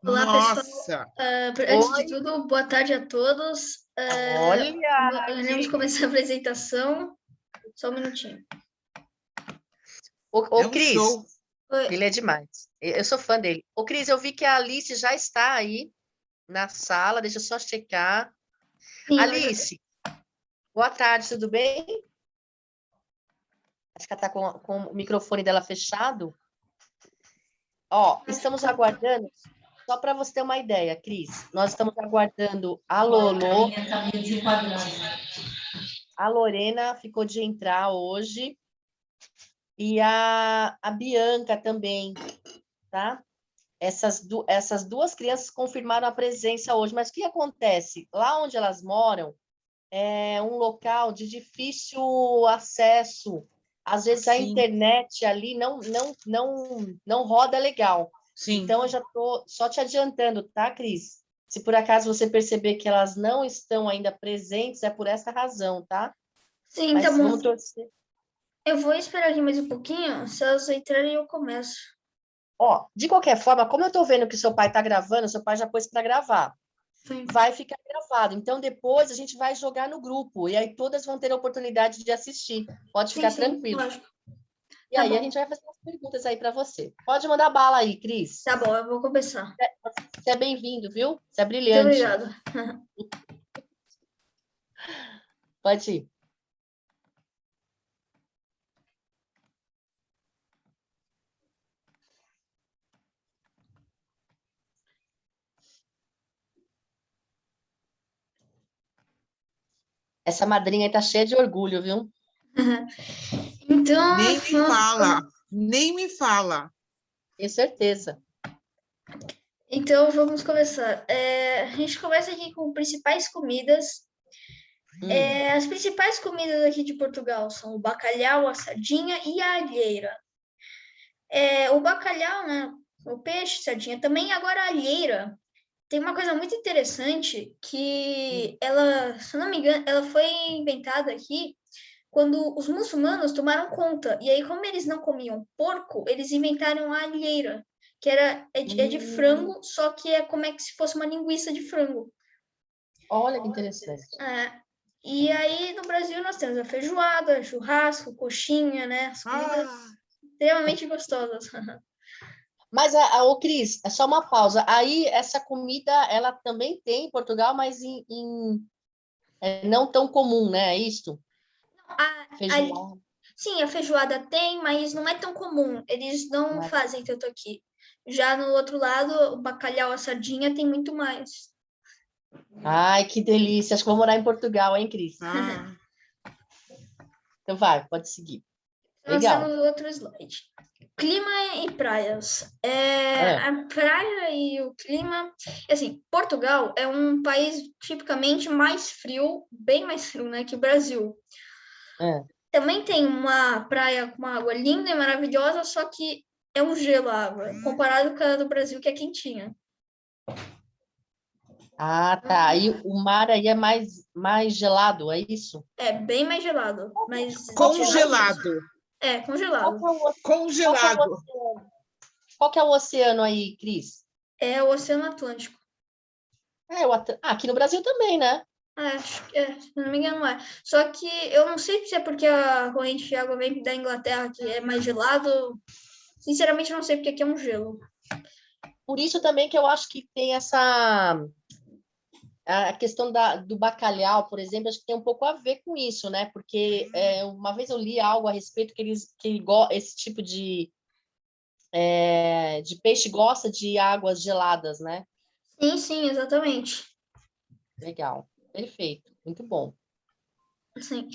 Olá, pessoal. Nossa, Antes de Oi, tudo, boa tarde a todos. olha, Iremos começar a apresentação. Só um minutinho. ô é um Cris, show. Oi. ele é demais. Eu sou fã dele. Ô Cris, eu vi que a Alice já está aí na sala, deixa eu só checar. Sim, Alice, boa tarde, tudo bem? Acho que ela está com o microfone dela fechado. Ó, estamos aguardando, só para você ter uma ideia, Cris, nós estamos aguardando a Lolo, a Lorena ficou de entrar hoje, e a Bianca também, tá? Essas duas crianças confirmaram a presença hoje, mas o que acontece? Lá onde elas moram é um local de difícil acesso. Às vezes a Sim, internet ali não roda legal. sim. Então, eu já estou só te adiantando, tá, Cris? Se por acaso você perceber que elas não estão ainda presentes, é por essa razão, tá? sim, tá Mas bom. vamos torcer. Eu vou esperar aqui mais um pouquinho. Se elas entrarem, eu começo. Ó, de qualquer forma, como eu estou vendo que seu pai está gravando, seu pai já pôs para gravar. Sim, Vai ficar gravado. Então, depois a gente vai jogar no grupo, e aí todas vão ter a oportunidade de assistir. Pode sim, ficar sim, tranquilo. lógico. E Tá aí a bom, gente vai fazer umas perguntas aí para você. Pode mandar bala aí, Cris. tá bom, eu vou começar. Você é bem-vindo, viu? Você é Muito brilhante. obrigada. Pode ir. Essa madrinha aí tá cheia de orgulho, viu? Então, Nem me fala, nem me fala. Tenho certeza. então vamos começar. A gente começa aqui com principais comidas. As principais comidas aqui de Portugal são o bacalhau, a sardinha e a alheira. O bacalhau, né? O peixe, sardinha também. Agora a alheira tem uma coisa muito interessante que ela, se eu não me engano, ela foi inventada aqui quando os muçulmanos tomaram conta. E aí, como eles não comiam porco, eles inventaram a alheira, que é de Hum, frango, só que é como é que se fosse uma linguiça de frango. olha que interessante. É, e aí, no Brasil, nós temos a feijoada, churrasco, coxinha, né? As comidas Ah, extremamente gostosas. Mas, ô Cris, é só uma pausa. Aí, essa comida, ela também tem em Portugal, mas não tão comum, né? É isso? A, a, Feijoada. sim, a feijoada tem, mas não é tão comum. Eles não Mas... fazem tanto aqui. Já no outro lado, o bacalhau, a sardinha tem muito mais. Ai, que delícia. Acho que vou morar em Portugal, hein, Cris? ah, Então vai, pode seguir. Nós temos Legal. outro slide. Clima e praias. Ah, A praia e o clima. Assim, Portugal é um país tipicamente mais frio, bem mais frio, né, que o Brasil. ah. Também tem uma praia com uma água linda e maravilhosa, só que é um gelo a água, comparado com a do Brasil, que é quentinha. Ah, tá. Aí o mar aí é mais gelado, é isso? É bem mais gelado, mais Qual que é o gelado oceano? mesmo. congelado, Qual Congelado. que é o, qual que é o congelado. oceano? Qual que é o oceano aí, Cris? É o Oceano Atlântico. Aqui no Brasil também, né? Se não me engano, é. Só que eu não sei se é porque a corrente de água vem da Inglaterra, que é mais gelado. Sinceramente, eu não sei porque aqui é um gelo. Por isso também que eu acho que tem a questão do bacalhau, por exemplo, acho que tem um pouco a ver com isso, né? Porque uma vez eu li algo a respeito esse tipo de peixe gosta de águas geladas, né? Sim, sim, exatamente. Legal, perfeito, muito bom. Assim,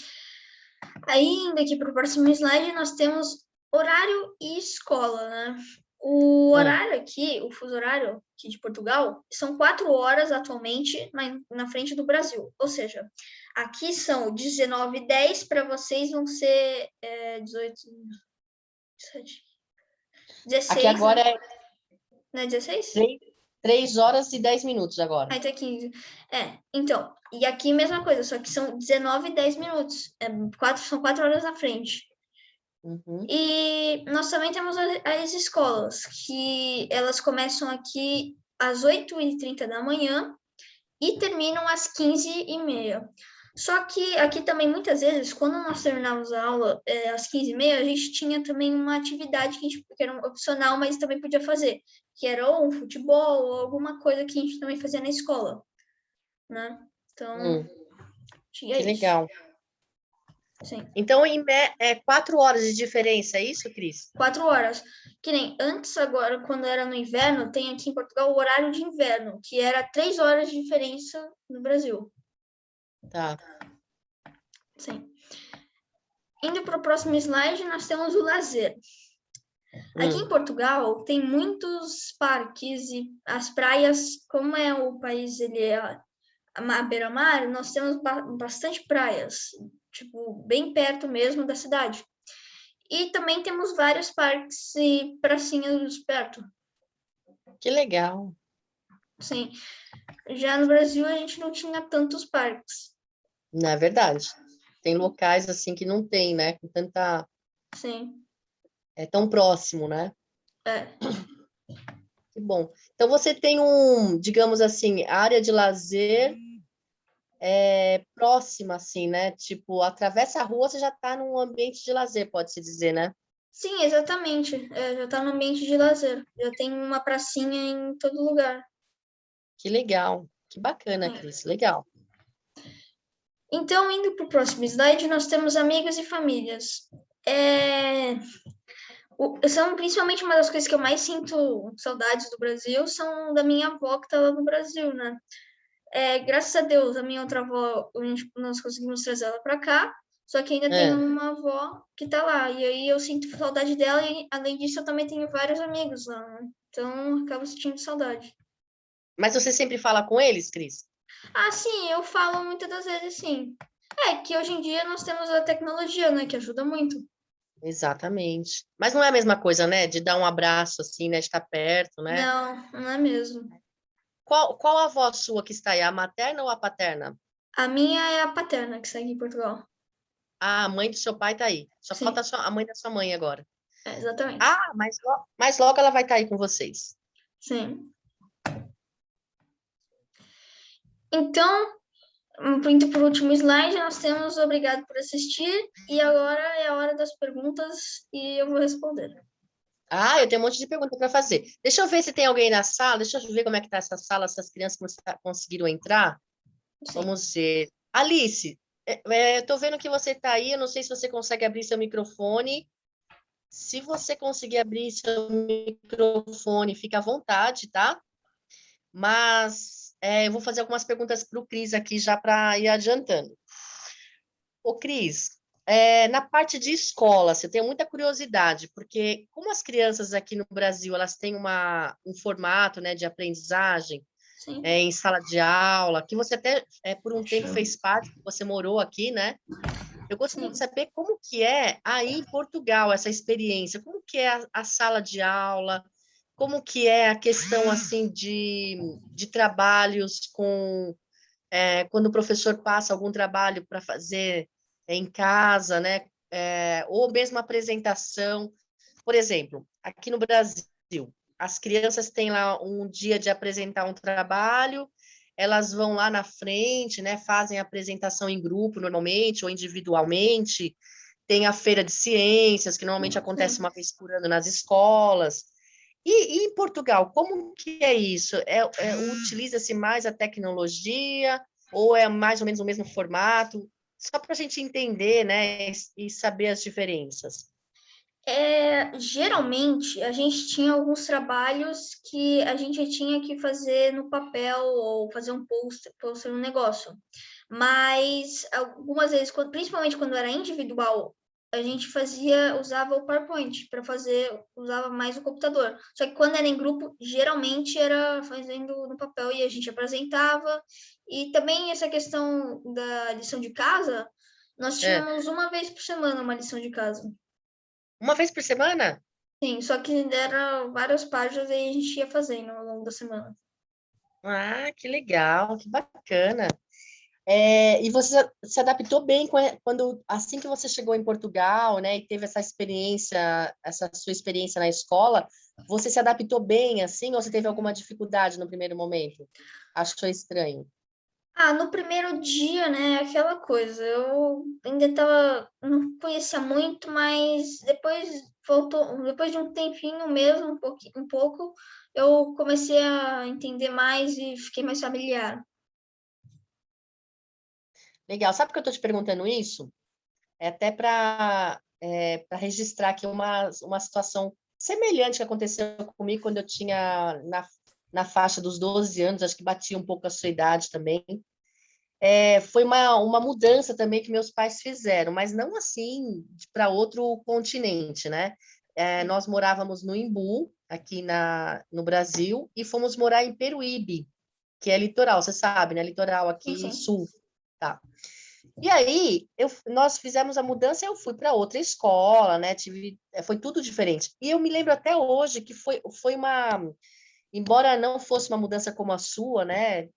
aí, indo aqui para o próximo slide, nós temos horário e escola, né? O Ah, horário aqui, o fuso horário aqui de Portugal, são 4 horas atualmente na frente do Brasil. Ou seja, aqui são 19h10, para vocês vão ser 18, 17, aqui 16, agora né? é Não é 16? 3 horas e 10 minutos agora. Aí tá 15. Então, e aqui mesma coisa, só que são 19h10. São 4 horas na frente. Uhum. E nós também temos as escolas, que elas começam aqui às 8h30 da manhã e terminam às 15h30. Só que aqui também, muitas vezes, quando nós terminávamos a aula às 15h30, a gente tinha também uma atividade que era opcional, mas também podia fazer, que era ou um futebol ou alguma coisa que a gente também fazia na escola, né? Então, tinha que isso. legal. Sim. Então, 4 horas de diferença, é isso, Cris? 4 horas. Que nem antes, agora, quando era no inverno, tem aqui em Portugal o horário de inverno, que era 3 horas de diferença no Brasil. Tá. Sim. Indo para o próximo slide, nós temos o lazer. Aqui em Portugal tem muitos parques e as praias, como é o país, ele é a beira-mar, nós temos bastante praias, tipo, bem perto mesmo da cidade. E também temos vários parques e pracinhas perto. Que legal. Sim. Já no Brasil, a gente não tinha tantos parques. Não é verdade. Tem locais assim que não tem, né? Com tanta... Sim. É tão próximo, né? É. Que bom. Então, você tem digamos assim, área de lazer próxima, assim, né? Tipo, atravessa a rua, você já está num ambiente de lazer, pode-se dizer, né? Sim, exatamente. Já está no ambiente de lazer. Já tem uma pracinha em todo lugar. Que legal. Que bacana, Cris. Legal. Então, indo para o próximo slide, nós temos amigos e famílias. São principalmente uma das coisas que eu mais sinto saudades do Brasil, são da minha avó que está lá no Brasil, né? Graças a Deus, a minha outra avó, nós conseguimos trazer ela para cá, só que ainda tem uma avó que está lá, e aí eu sinto saudade dela, e além disso, eu também tenho vários amigos lá, né? Então, eu acabo sentindo saudade. Mas você sempre fala com eles, Cris? Ah, sim, eu falo muitas das vezes, sim. Que hoje em dia nós temos a tecnologia, né, que ajuda muito. Exatamente. Mas não é a mesma coisa, né? De dar um abraço, assim, né? De estar perto, né? Não, não é mesmo. Qual a avó sua que está aí? A materna ou a paterna? A minha é a paterna, que está aqui em Portugal. Ah, a mãe do seu pai está aí. Só falta Sim, a mãe da sua mãe agora. exatamente. Ah, mas logo ela vai estar aí com vocês. Sim. Então, indo para o último slide, nós temos obrigado por assistir, e agora é a hora das perguntas e eu vou responder. Ah, eu tenho um monte de pergunta para fazer. Deixa eu ver se tem alguém na sala. Deixa eu ver como é que está essa sala, se as crianças conseguiram entrar. Sim. Vamos ver. Alice, eu estou vendo que você está aí. Eu não sei se você consegue abrir seu microfone. Se você conseguir abrir seu microfone, fica à vontade, tá? Mas eu vou fazer algumas perguntas para o Cris aqui já para ir adiantando. Ô, Cris, na parte de escola, você tem muita curiosidade, porque como as crianças aqui no Brasil, elas têm um formato, né, de aprendizagem Sim. em sala de aula, que você até por um tempo fez parte, você morou aqui, né? Eu gostaria de saber como que é aí em Portugal essa experiência, como que é a sala de aula, como que é a questão assim de trabalhos quando o professor passa algum trabalho para fazer em casa, né? Ou mesmo apresentação. Por exemplo, aqui no Brasil, as crianças têm lá um dia de apresentar um trabalho, elas vão lá na frente, né? Fazem a apresentação em grupo, normalmente, ou individualmente. Tem a feira de ciências, que normalmente acontece uma vez por ano nas escolas. E em Portugal, como que é isso? Utiliza-se mais a tecnologia ou é mais ou menos o mesmo formato? Só para a gente entender, né, e saber as diferenças. Geralmente, a gente tinha alguns trabalhos que a gente tinha que fazer no papel ou fazer um poster no negócio. Mas algumas vezes, principalmente quando era individual, a gente usava o PowerPoint para fazer, usava mais o computador. Só que quando era em grupo, geralmente era fazendo no papel e a gente apresentava. E também essa questão da lição de casa, nós tínhamos uma vez por semana uma lição de casa. Uma vez por semana? Sim, só que deram várias páginas e a gente ia fazendo ao longo da semana. Ah, que legal, que bacana. E você se adaptou bem assim que você chegou em Portugal, né, e teve essa sua experiência na escola, Você se adaptou bem, assim, ou você teve alguma dificuldade no primeiro momento? Achou estranho? Ah, no primeiro dia, né, aquela coisa, eu ainda não conhecia muito, mas depois voltou, depois de um tempinho mesmo, um pouco, eu comecei a entender mais e fiquei mais familiar. Legal. Sabe por que eu estou te perguntando isso? É até para registrar aqui uma situação semelhante que aconteceu comigo quando eu tinha na faixa dos 12 anos, acho que batia um pouco a sua idade também. Foi uma mudança também que meus pais fizeram, mas não assim para outro continente, né? Nós morávamos no Imbu, aqui no Brasil, e fomos morar em Peruíbe, que é litoral, você sabe, né? Litoral Sim, aqui, sim. sul, tá? E aí, nós fizemos a mudança e eu fui para outra escola, né? Foi tudo diferente. E eu me lembro até hoje que foi embora não fosse uma mudança como a sua, né?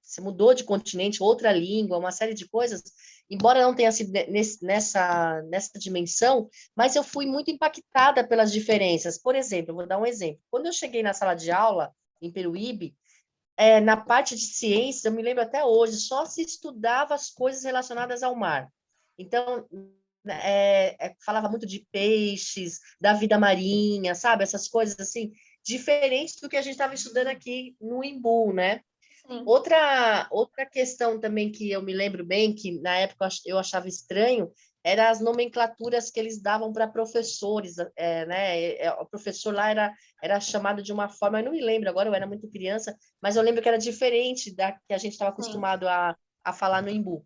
Você mudou de continente, outra língua, uma série de coisas, embora não tenha sido nessa dimensão, mas eu fui muito impactada pelas diferenças. Por exemplo, eu vou dar um exemplo. Quando eu cheguei na sala de aula, em Peruíbe, na parte de ciências, eu me lembro até hoje, só se estudava as coisas relacionadas ao mar. Então, falava muito de peixes, da vida marinha, sabe? Essas coisas assim, diferentes do que a gente estava estudando aqui no Imbu, né? Sim, Outra questão também que eu me lembro bem, que na época eu achava estranho, eram as nomenclaturas que eles davam para professores, né? O professor lá era chamado de uma forma, eu não me lembro agora, eu era muito criança, mas eu lembro que era diferente da que a gente estava sim. acostumado a falar no Embu.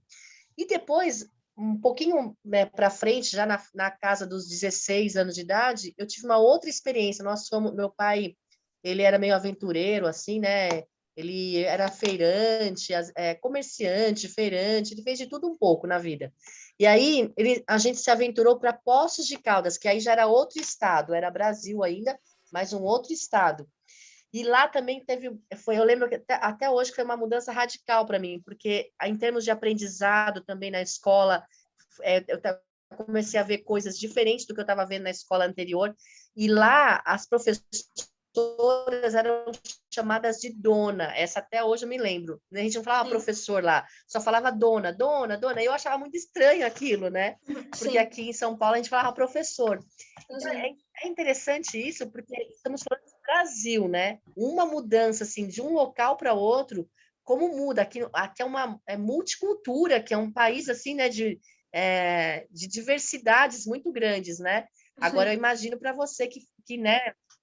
E depois, um pouquinho, né, para frente, já na casa dos 16 anos de idade, eu tive uma outra experiência. Meu pai, ele era meio aventureiro, assim, né? Ele era feirante, comerciante, feirante, ele fez de tudo um pouco na vida. E aí a gente se aventurou para Poços de Caldas, que aí já era outro estado, era Brasil ainda, mas um outro estado. E lá também eu lembro que até hoje que foi uma mudança radical para mim, porque em termos de aprendizado também na escola, eu comecei a ver coisas diferentes do que eu estava vendo na escola anterior, e lá as professoras eram chamadas de dona, essa até hoje eu me lembro. A gente não falava Sim, professor lá, só falava dona, dona, dona, e eu achava muito estranho aquilo, né? Porque sim, aqui em São Paulo a gente falava professor. Então, sim. é interessante isso, porque estamos falando do Brasil, né? Uma mudança assim de um local para outro, como muda? Aqui é multicultura, que é um país assim, né, de diversidades muito grandes, né? Agora eu Sim. imagino para você que né,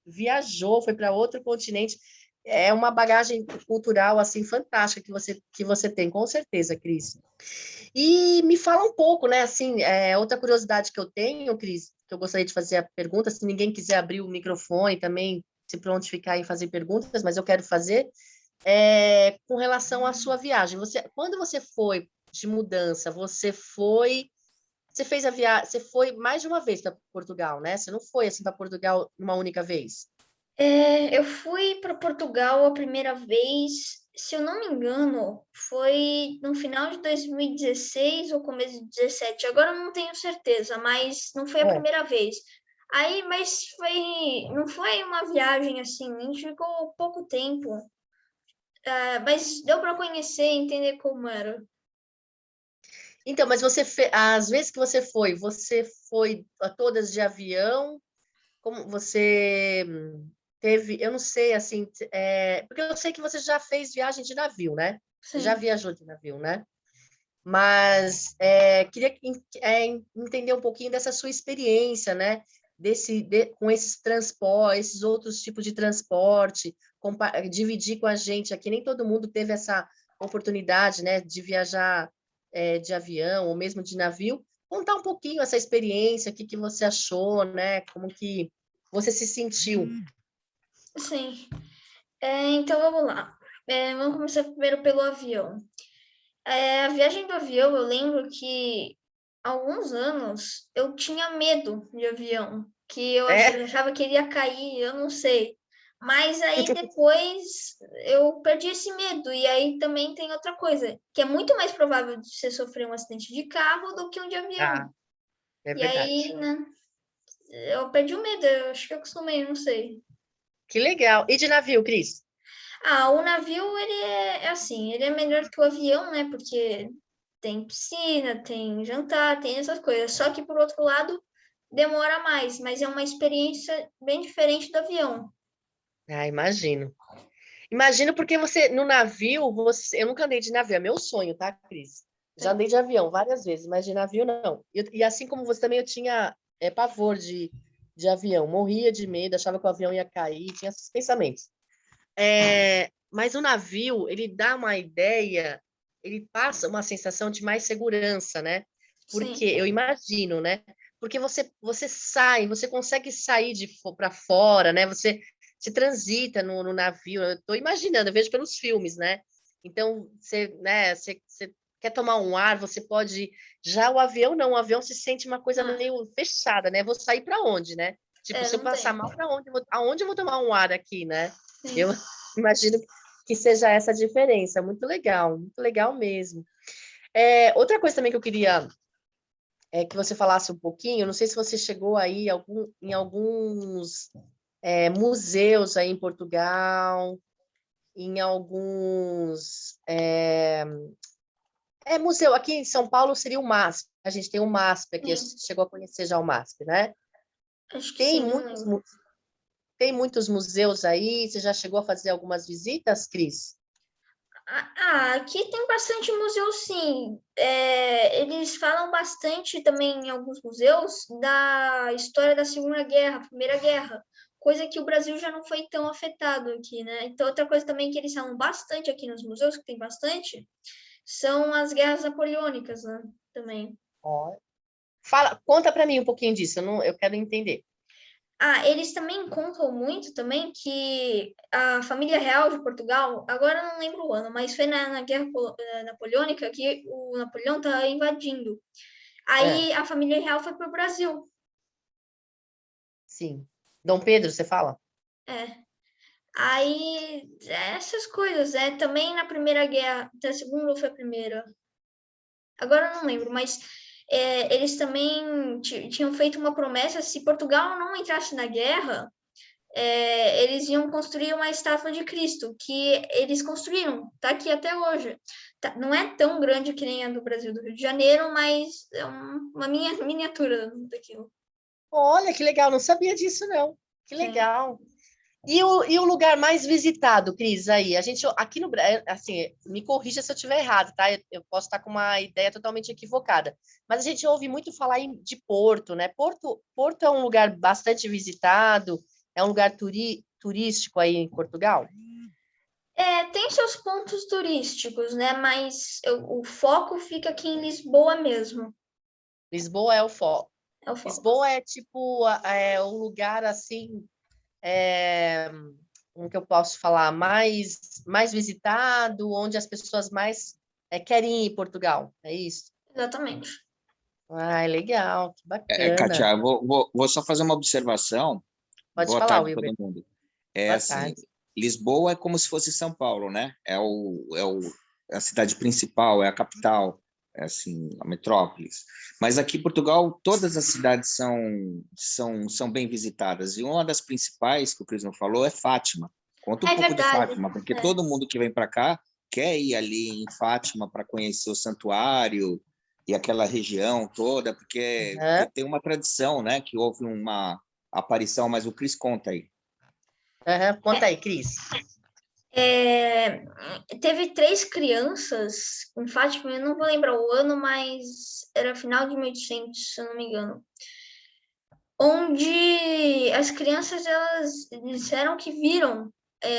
viajou, foi para outro continente, é uma bagagem cultural assim fantástica que você tem, com certeza, Cris. E me fala um pouco, né? Assim, outra curiosidade que eu tenho, Cris, que eu gostaria de fazer a pergunta, se ninguém quiser abrir o microfone também, se prontificar em fazer perguntas, mas eu quero fazer, com relação à sua viagem. Quando você foi de mudança, você fez a viagem, você foi mais de uma vez para Portugal, né? Você não foi assim para Portugal uma única vez? Eu fui para Portugal a primeira vez, se eu não me engano, foi no final de 2016 ou começo de 17. Agora eu não tenho certeza, mas não foi a É. primeira vez. Aí, mas não foi uma viagem assim, a gente ficou pouco tempo, mas deu para conhecer e entender como era. Então, mas às vezes que você foi a todas de avião? Como você teve, eu não sei, assim, porque eu sei que você já fez viagem de navio, né? Você já Sim, viajou de navio, né? Mas queria entender um pouquinho dessa sua experiência, né? Com esses transportes, esses outros tipos de transporte, dividir com a gente aqui. Nem todo mundo teve essa oportunidade, né, de viajar de avião ou mesmo de navio. Contar um pouquinho essa experiência, o que você achou, né? Como que você se sentiu? sim. Então vamos lá. Vamos começar primeiro pelo avião. A viagem do avião, eu lembro que há alguns anos eu tinha medo de avião, que eu É? achava que ele ia cair, eu não sei. Mas aí depois eu perdi esse medo. E aí também tem outra coisa, que é muito mais provável de você sofrer um acidente de carro do que um de Ah, avião. é E aí, verdade. né, eu perdi o medo, eu acho que eu acostumei, não sei. Que legal. E de navio, Cris? O navio, ele é assim, ele é melhor que o avião, né? Porque tem piscina, tem jantar, tem essas coisas. Só que, por outro lado, demora mais, mas é uma experiência bem diferente do avião. Ah, imagino. Imagino porque você, no navio, eu nunca andei de navio, é meu sonho, tá, Cris? Já andei de avião várias vezes, mas de navio não. E assim como você também, eu tinha pavor de avião, morria de medo, achava que o avião ia cair, tinha esses pensamentos. Mas o navio, ele dá uma ideia, ele passa uma sensação de mais segurança, né? Porque Sim, eu imagino, né? Porque você sai, você consegue sair para fora, né? Você se transita no navio. Eu estou imaginando, eu vejo pelos filmes, né? Então, você quer tomar um ar, você pode. Já o avião, não, o avião se sente uma coisa ah, meio fechada, né? Vou sair para onde, né? Tipo, se eu não tem. passar mal, para onde? Aonde eu vou tomar um ar aqui, né? Sim. Eu imagino que seja essa a diferença. Muito legal mesmo. Outra coisa também que eu queria que você falasse um pouquinho, não sei se você chegou aí em alguns museus aí em Portugal, em alguns museu aqui em São Paulo seria o MASP. A gente tem o MASP aqui, Sim, chegou a conhecer já o MASP, né? acho que Tem sim, não muitos, lembro. tem muitos museus aí. Você já chegou a fazer algumas visitas, Cris? Aqui tem bastante museu, sim. Eles falam bastante também em alguns museus da história da Segunda Guerra, Primeira Guerra, coisa que o Brasil já não foi tão afetado aqui, né? Então, outra coisa também que eles falam bastante aqui nos museus, que tem bastante, são as guerras napoleônicas, né? Também. Ó. Conta para mim um pouquinho disso, eu quero entender. Eles também contam muito também que a família real de Portugal, agora eu não lembro o ano, mas foi na Guerra Napoleônica que o Napoleão está invadindo. É, Aí a família real foi para o Brasil. sim. Dom Pedro, você fala? É. Aí essas coisas, também na Primeira Guerra, da Segunda ou foi a Primeira? Agora eu não lembro, mas eles também tinham feito uma promessa, se Portugal não entrasse na guerra, eles iam construir uma estátua de Cristo, que eles construíram, tá aqui até hoje. Não é tão grande que nem a do Brasil do Rio de Janeiro, mas é uma miniatura daquilo. Olha, que legal, não sabia disso, não. Que Sim. legal. E o lugar mais visitado, Cris, aí? A gente, aqui no Brasil, assim, me corrija se eu estiver errado, tá? Eu posso estar com uma ideia totalmente equivocada. Mas a gente ouve muito falar de Porto, né? Porto é um lugar bastante visitado, é um lugar turístico aí em Portugal? Tem seus pontos turísticos, né? Mas o foco fica aqui em Lisboa mesmo. Lisboa é o foco. É o foco. Lisboa é tipo um lugar assim, é, como que eu posso falar, mais visitado, onde as pessoas mais querem ir em Portugal, é isso? Exatamente. Ah, legal, que Kátia, bacana. vou só fazer uma observação. Pode Boa falar, tarde a todo Wilber. mundo. É Boa assim, tarde. Lisboa é como se fosse São Paulo, né? É a cidade principal, é a capital, é assim, a metrópolis. Mas aqui em Portugal, todas as cidades são bem visitadas. E uma das principais, que o Cris não falou, é Fátima. Conta um É pouco de verdade. Fátima, porque É. todo mundo que vem para cá quer ir ali em Fátima para conhecer o santuário e aquela região toda, porque Aham, tem uma tradição, né? Que houve uma aparição, mas o Cris conta aí. aham. Conta aí, Cris. É, teve 3 crianças em Fátima, eu não vou lembrar o ano, mas era final de 1800, se eu não me engano, onde as crianças elas disseram que viram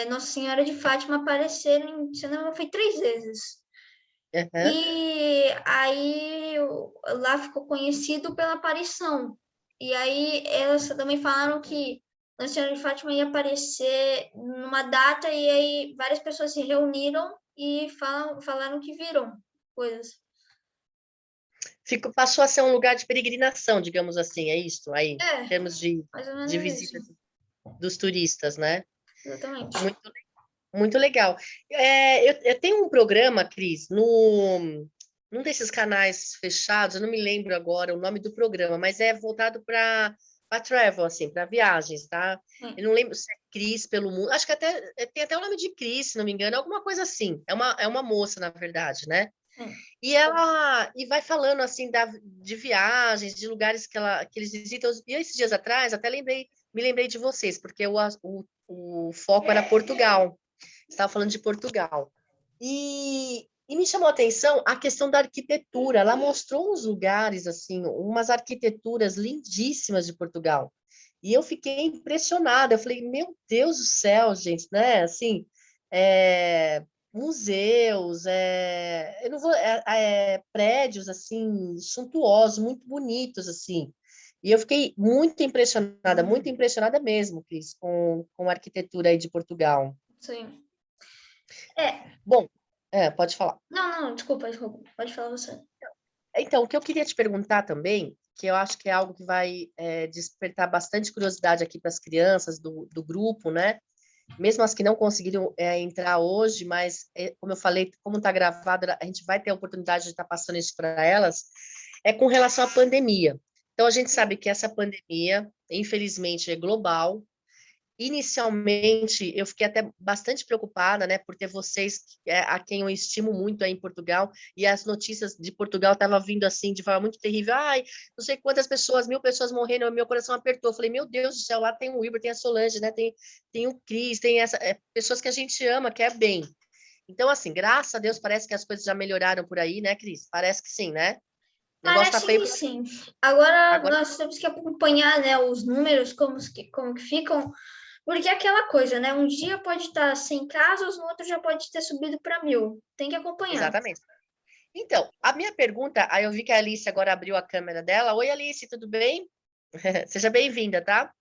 Nossa Senhora de Fátima aparecer, se não me engano, foi 3 vezes. Aham. E aí lá ficou conhecido pela aparição. E aí elas também falaram que Nossa Senhora de Fátima ia aparecer numa data e aí várias pessoas se reuniram e falaram que viram coisas. Passou a ser um lugar de peregrinação, digamos assim, é isso aí, em É, termos mais ou de menos isso. visitas dos turistas, né? Exatamente. Muito, muito legal. Eu tenho um programa, Cris, num desses canais fechados, eu não me lembro agora o nome do programa, mas é voltado para para travel, assim, para viagens, tá? Hum. Eu não lembro se é Cris pelo mundo, acho que tem até o nome de Cris, se não me engano, alguma coisa assim. É uma moça, na verdade, né? Hum. E vai falando assim de viagens, de lugares que eles visitam. E esses dias atrás, até me lembrei de vocês, porque o foco era Portugal. Estava falando de Portugal. E me chamou a atenção a questão da arquitetura. Ela mostrou uns lugares, assim, umas arquiteturas lindíssimas de Portugal. E eu fiquei impressionada. Eu falei, meu Deus do céu, gente, né? Assim, museus, eu não vou, prédios, assim, suntuosos, muito bonitos, assim. E eu fiquei muito impressionada mesmo, Cris, com a arquitetura aí de Portugal. Sim. É. Bom, pode falar. Não, desculpa. Pode falar você. Então, o que eu queria te perguntar também, que eu acho que é algo que vai despertar bastante curiosidade aqui para as crianças do grupo, né? Mesmo as que não conseguiram entrar hoje, mas, como eu falei, como está gravado, a gente vai ter a oportunidade de estar passando isso para elas, é com relação à pandemia. Então, a gente sabe que essa pandemia, infelizmente, é global. Inicialmente, eu fiquei até bastante preocupada, né, por ter vocês a quem eu estimo muito aí em Portugal, e as notícias de Portugal estavam vindo assim, de forma muito terrível. Ai, não sei quantas pessoas, 1.000 pessoas morreram, meu coração apertou. Eu falei, meu Deus do céu, lá tem o Wilber, tem a Solange, né, tem o Cris, tem pessoas que a gente ama, quer bem. Então, assim, graças a Deus, parece que as coisas já melhoraram por aí, né, Cris? Parece que sim, né? O negócio tá Parece feio que por aqui. sim. Agora Agora, nós temos que acompanhar, né, os números, como que ficam, porque é aquela coisa, né? Um dia pode estar 100 casos, no outro já pode ter subido para 1.000. Tem que acompanhar. exatamente. Então, a minha pergunta, aí eu vi que a Alice agora abriu a câmera dela. Oi, Alice, tudo bem? Seja bem-vinda, tá?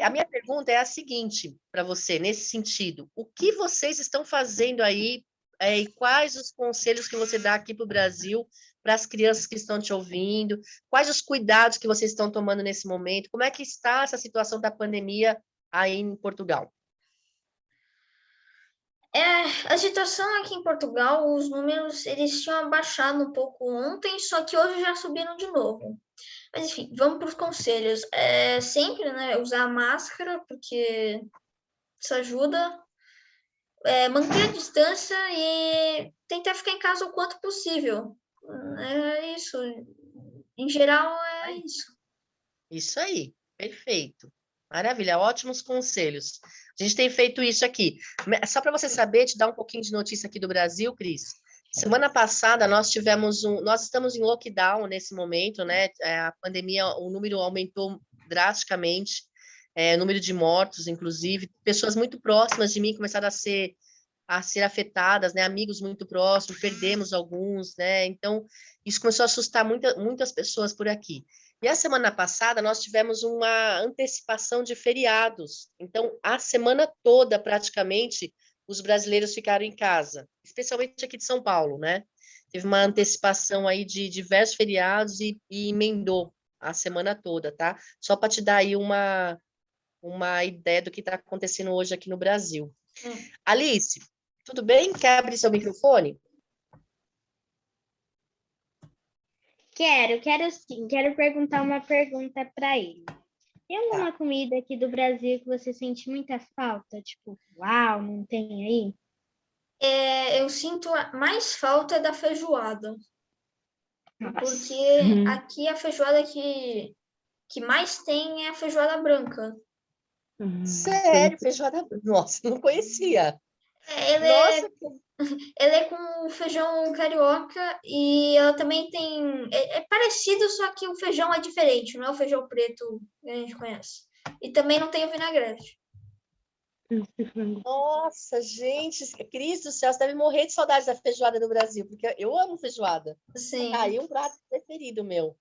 A minha pergunta é a seguinte para você, nesse sentido: o que vocês estão fazendo aí, e quais os conselhos que você dá aqui para o Brasil, para as crianças que estão te ouvindo? Quais os cuidados que vocês estão tomando nesse momento? Como é que está essa situação da pandemia aí em Portugal? A situação aqui em Portugal, os números eles tinham abaixado um pouco ontem, só que hoje já subiram de novo. Mas enfim, vamos para os conselhos. Sempre, né, usar máscara, porque isso ajuda. Manter a distância e tentar ficar em casa o quanto possível. É isso. Em geral, é isso. Isso aí, perfeito. Maravilha, ótimos conselhos. A gente tem feito isso aqui. Só para você saber, te dar um pouquinho de notícia aqui do Brasil, Cris. Semana passada nós estamos em lockdown nesse momento, né? A pandemia, o número aumentou drasticamente, o número de mortos, inclusive, pessoas muito próximas de mim começaram a ser afetadas, né? Amigos muito próximos, perdemos alguns, né? Então, isso começou a assustar muitas pessoas por aqui. E a semana passada nós tivemos uma antecipação de feriados. Então, a semana toda, praticamente, os brasileiros ficaram em casa, especialmente aqui de São Paulo, né? Teve uma antecipação aí de diversos feriados e emendou a semana toda, tá? Só para te dar aí uma ideia do que está acontecendo hoje aqui no Brasil. Alice, tudo bem? Quer abrir seu microfone? Quero sim. Quero perguntar uma pergunta para ele. Tem alguma comida aqui do Brasil que você sente muita falta? Tipo, uau, não tem aí? Eu sinto mais falta da feijoada. Nossa. Porque aqui a feijoada que mais tem é a feijoada branca. Sério, feijoada. Nossa, não conhecia. Ela Nossa, ela é com feijão carioca e ela também tem. É parecido, só que o feijão é diferente, não é o feijão preto que a gente conhece. E também não tem o vinagrete. nossa, gente, Cristo do céu, você deve morrer de saudade da feijoada do Brasil, porque eu amo feijoada. Sim. Aí um prato preferido meu.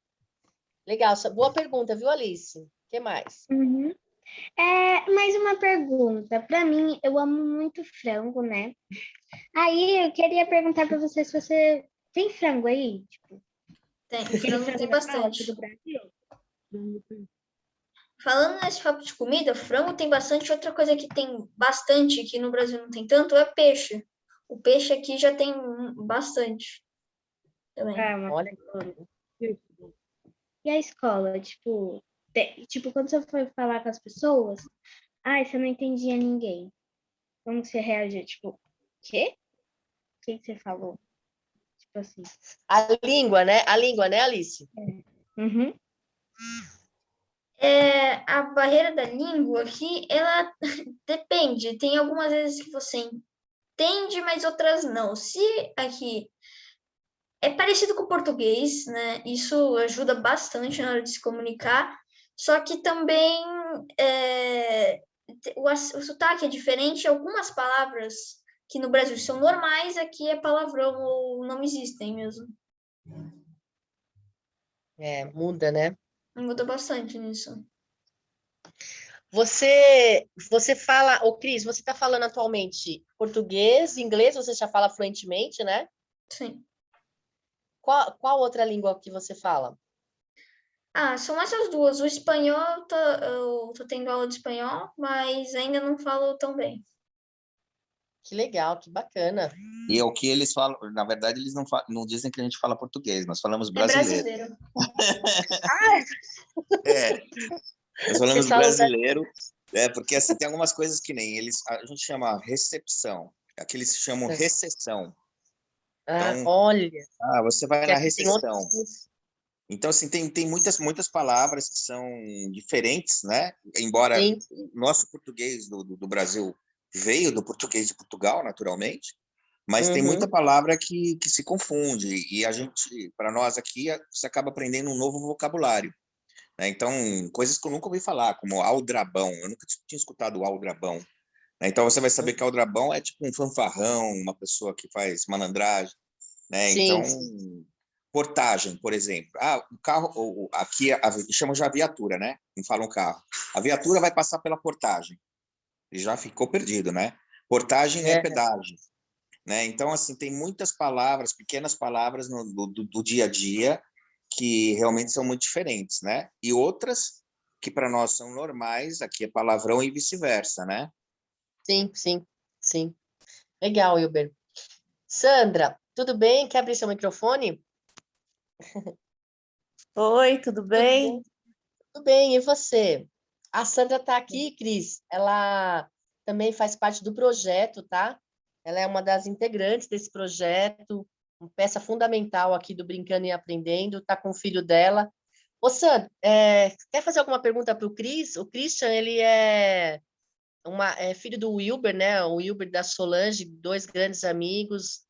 Legal, boa pergunta, viu, Alice? O que mais? Uhum. Mais uma pergunta. Para mim, eu amo muito frango, né? Aí eu queria perguntar para você se você tem frango aí? Tipo, Tem. aquele Frango frango tem normal bastante. aqui do Brasil? Falando nesse papo de comida, frango tem bastante. Outra coisa que tem bastante, que no Brasil não tem tanto, é peixe. O peixe aqui já tem bastante também. Uma Olha, pergunta. E a escola, tipo, Tipo, quando você foi falar com as pessoas, ai, você não entendia ninguém. Como você reagiu? Tipo, quê? O que você falou? Tipo assim. A língua, né? A língua, né, Alice? Uhum. A barreira da língua aqui, ela depende. Tem algumas vezes que você entende, mas outras não. Se aqui é parecido com o português, né? Isso ajuda bastante na hora de se comunicar. Só que também o sotaque é diferente. Algumas palavras que no Brasil são normais, aqui é palavrão ou não existem mesmo. Muda, né? Muda bastante nisso. Você fala, ô Cris, você está falando atualmente português, inglês, você já fala fluentemente, né? Sim. Qual outra língua que você fala? São essas duas. O espanhol, eu tô tendo aula de espanhol, mas ainda não falo tão bem. Que legal, que bacana. E é o que eles falam, na verdade, eles não dizem que a gente fala português, nós falamos É brasileiro. brasileiro. É, nós falamos Vocês falam brasileiro, porque assim, tem algumas coisas que nem eles, a gente chama recepção, aqui eles chamam recessão. Então, olha, você vai que na aqui tem outro. recessão. Então, assim, tem muitas palavras que são diferentes, né? Embora Sim. o nosso português do Brasil veio do português de Portugal, naturalmente, mas tem muita palavra que se confunde. E a gente, para nós aqui, você acaba aprendendo um novo vocabulário, né? Então, coisas que eu nunca ouvi falar, como aldrabão. Eu nunca tinha escutado aldrabão, né? Então, você vai saber que aldrabão é tipo um fanfarrão, uma pessoa que faz malandragem, né? Sim. Então, portagem, por exemplo. O carro, aqui chamam já viatura, né? Não falam carro. A viatura vai passar pela portagem. E já ficou perdido, né? Portagem é pedágio, né? Então, assim, tem muitas palavras, pequenas palavras do dia a dia que realmente são muito diferentes, né? E outras que para nós são normais, aqui é palavrão e vice-versa, né? Sim. Legal, Wilber. Sandra, tudo bem? Quer abrir seu microfone? Oi, tudo bem? Tudo bem, e você? A Sandra está aqui, Cris. Ela também faz parte do projeto, tá? Ela é uma das integrantes desse projeto, uma peça fundamental aqui do Brincando e Aprendendo, está com o filho dela. Ô, Sandra, quer fazer alguma pergunta para o Cris? O Christian, ele é filho do Wilber, né? O Wilber da Solange, dois grandes amigos,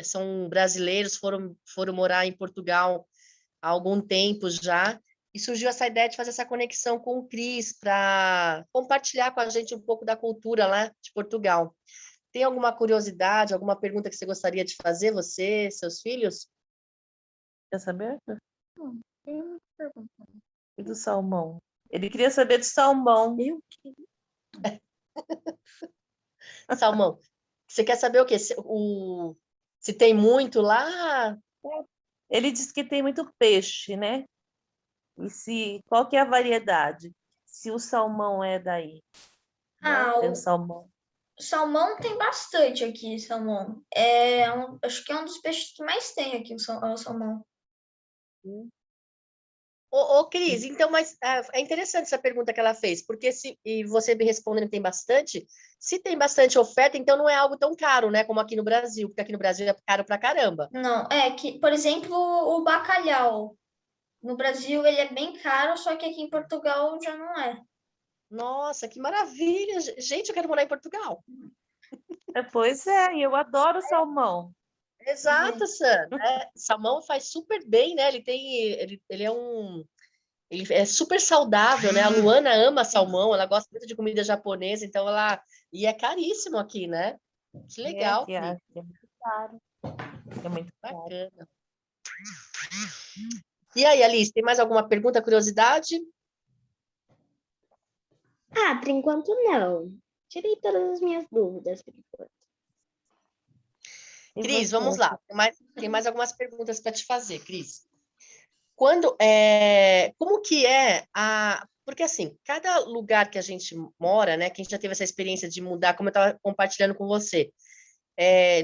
são brasileiros, foram morar em Portugal há algum tempo já, e surgiu essa ideia de fazer essa conexão com o Cris para compartilhar com a gente um pouco da cultura lá de Portugal. Tem alguma curiosidade, alguma pergunta que você gostaria de fazer, você, seus filhos? Quer saber? Não, tem uma pergunta. E do salmão? Ele queria saber do salmão. Salmão, você quer saber o quê? Se tem muito lá? Ele disse que tem muito peixe, né? E qual que é a variedade? Se o salmão é daí. Né? Tem o salmão. Salmão tem bastante aqui, salmão. Acho que é um dos peixes que mais tem aqui, o salmão. Ô, Cris, então, mas é interessante essa pergunta que ela fez, porque e você me respondendo que tem bastante, se tem bastante oferta, então não é algo tão caro, né, como aqui no Brasil, porque aqui no Brasil é caro pra caramba. Não, que, por exemplo, o bacalhau. No Brasil ele é bem caro, só que aqui em Portugal já não é. Nossa, que maravilha! Gente, eu quero morar em Portugal. Pois é, e eu adoro salmão. Exato, Sam. Salmão faz super bem, né? Ele é super saudável, né? A Luana ama salmão, ela gosta muito de comida japonesa, então e é caríssimo aqui, né? Que legal, É muito caro. É muito bacana. Caro. E aí, Alice, tem mais alguma pergunta, curiosidade? Por enquanto não. Tirei todas as minhas dúvidas por enquanto. Cris, vamos lá. Tem mais algumas perguntas para te fazer, Cris. Como que é porque assim, cada lugar que a gente mora, né, que a gente já teve essa experiência de mudar, como eu estava compartilhando com você,